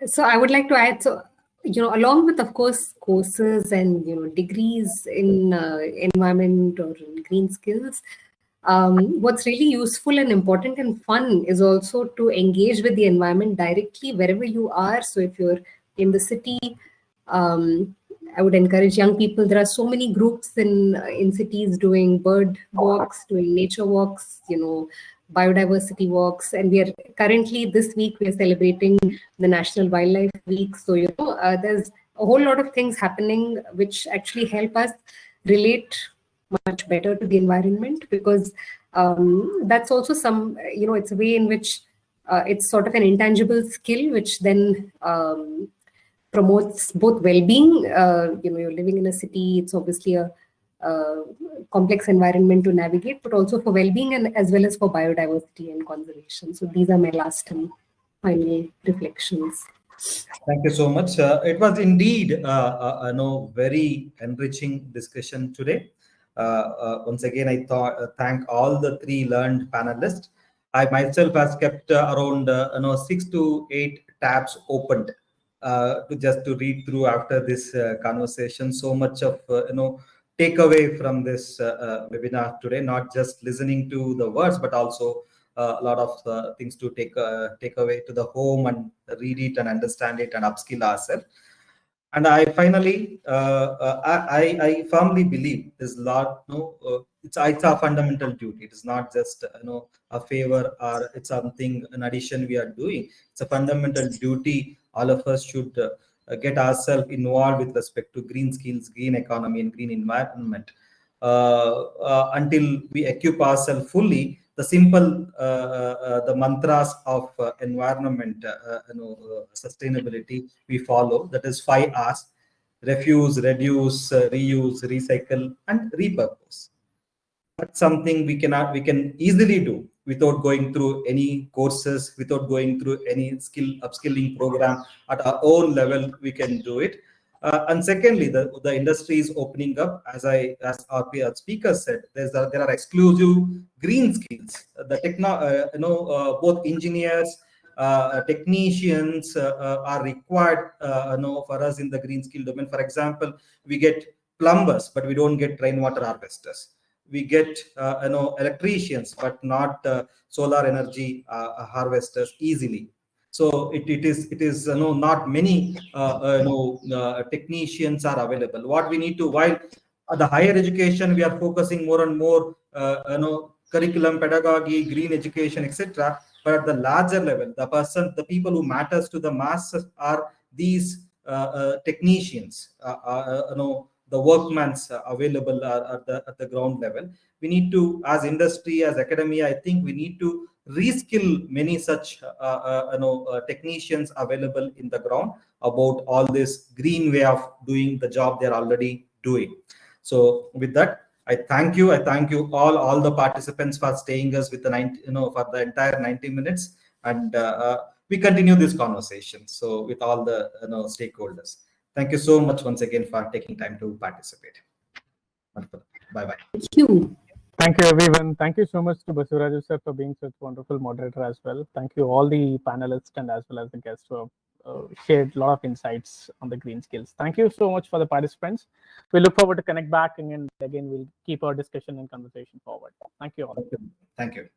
[SPEAKER 6] So I would like to add, so, along with, of course, courses and, degrees in environment or in green skills, what's really useful and important and fun is also to engage with the environment directly wherever you are. So if you're in the city, I would encourage young people. There are so many groups in cities doing bird walks, doing nature walks, biodiversity walks, and we are currently this week we are celebrating the National Wildlife Week. So there's a whole lot of things happening which actually help us relate much better to the environment, because that's also some it's a way in which it's sort of an intangible skill which then promotes both well-being. You're living in a city, it's obviously a complex environment to navigate, but also for well-being and as well as for biodiversity and conservation. So these are my last and final reflections.
[SPEAKER 3] Thank you so much. It was indeed very enriching discussion today. Once again, I thank all the three learned panelists. I myself has kept around 6 to 8 tabs opened to read through after this conversation. So much of takeaway from this webinar today. Not just listening to the words, but also a lot of things to take away to the home and read it and understand it and upskill ourselves. And I finally, I firmly believe this lot. It's a fundamental duty. It is not just a favor or it's something an addition we are doing. It's a fundamental duty. All of us should get ourselves involved with respect to green skills, green economy, and green environment. Until we equip ourselves fully, the simple the mantras of environment sustainability we follow, that is 5 R's: refuse, reduce, reuse, recycle, and repurpose. That's something we can easily do without going through any courses, without going through any upskilling program. At our own level we can do it. And secondly, the industry is opening up. As our speaker said, there are exclusive green skills. Both engineers, technicians are required for us in the green skill domain. For example, we get plumbers, but we don't get rainwater harvesters. We get electricians, but not solar energy harvesters easily. So it is not many technicians are available. What we need to, while the higher education we are focusing more and more curriculum, pedagogy, green education, etc. But at the larger level, the people who matters to the masses are these technicians. The workmen's available at the ground level. We need to, as industry, as academia, I think we need to reskill many such technicians available in the ground about all this green way of doing the job they're already doing. So with that, I thank you all the participants for staying us with the for the entire 90 minutes, and we continue this conversation so with all the stakeholders. Thank you so much once again for taking time to participate. Bye-bye.
[SPEAKER 6] Thank you.
[SPEAKER 1] Thank you, everyone. Thank you so much to Basuraju sir for being such a wonderful moderator as well. Thank you all the panelists and as well as the guests who have shared a lot of insights on the green skills. Thank you so much for the participants. We look forward to connect back, and again we'll keep our discussion and conversation forward. Thank you all.
[SPEAKER 3] Thank you.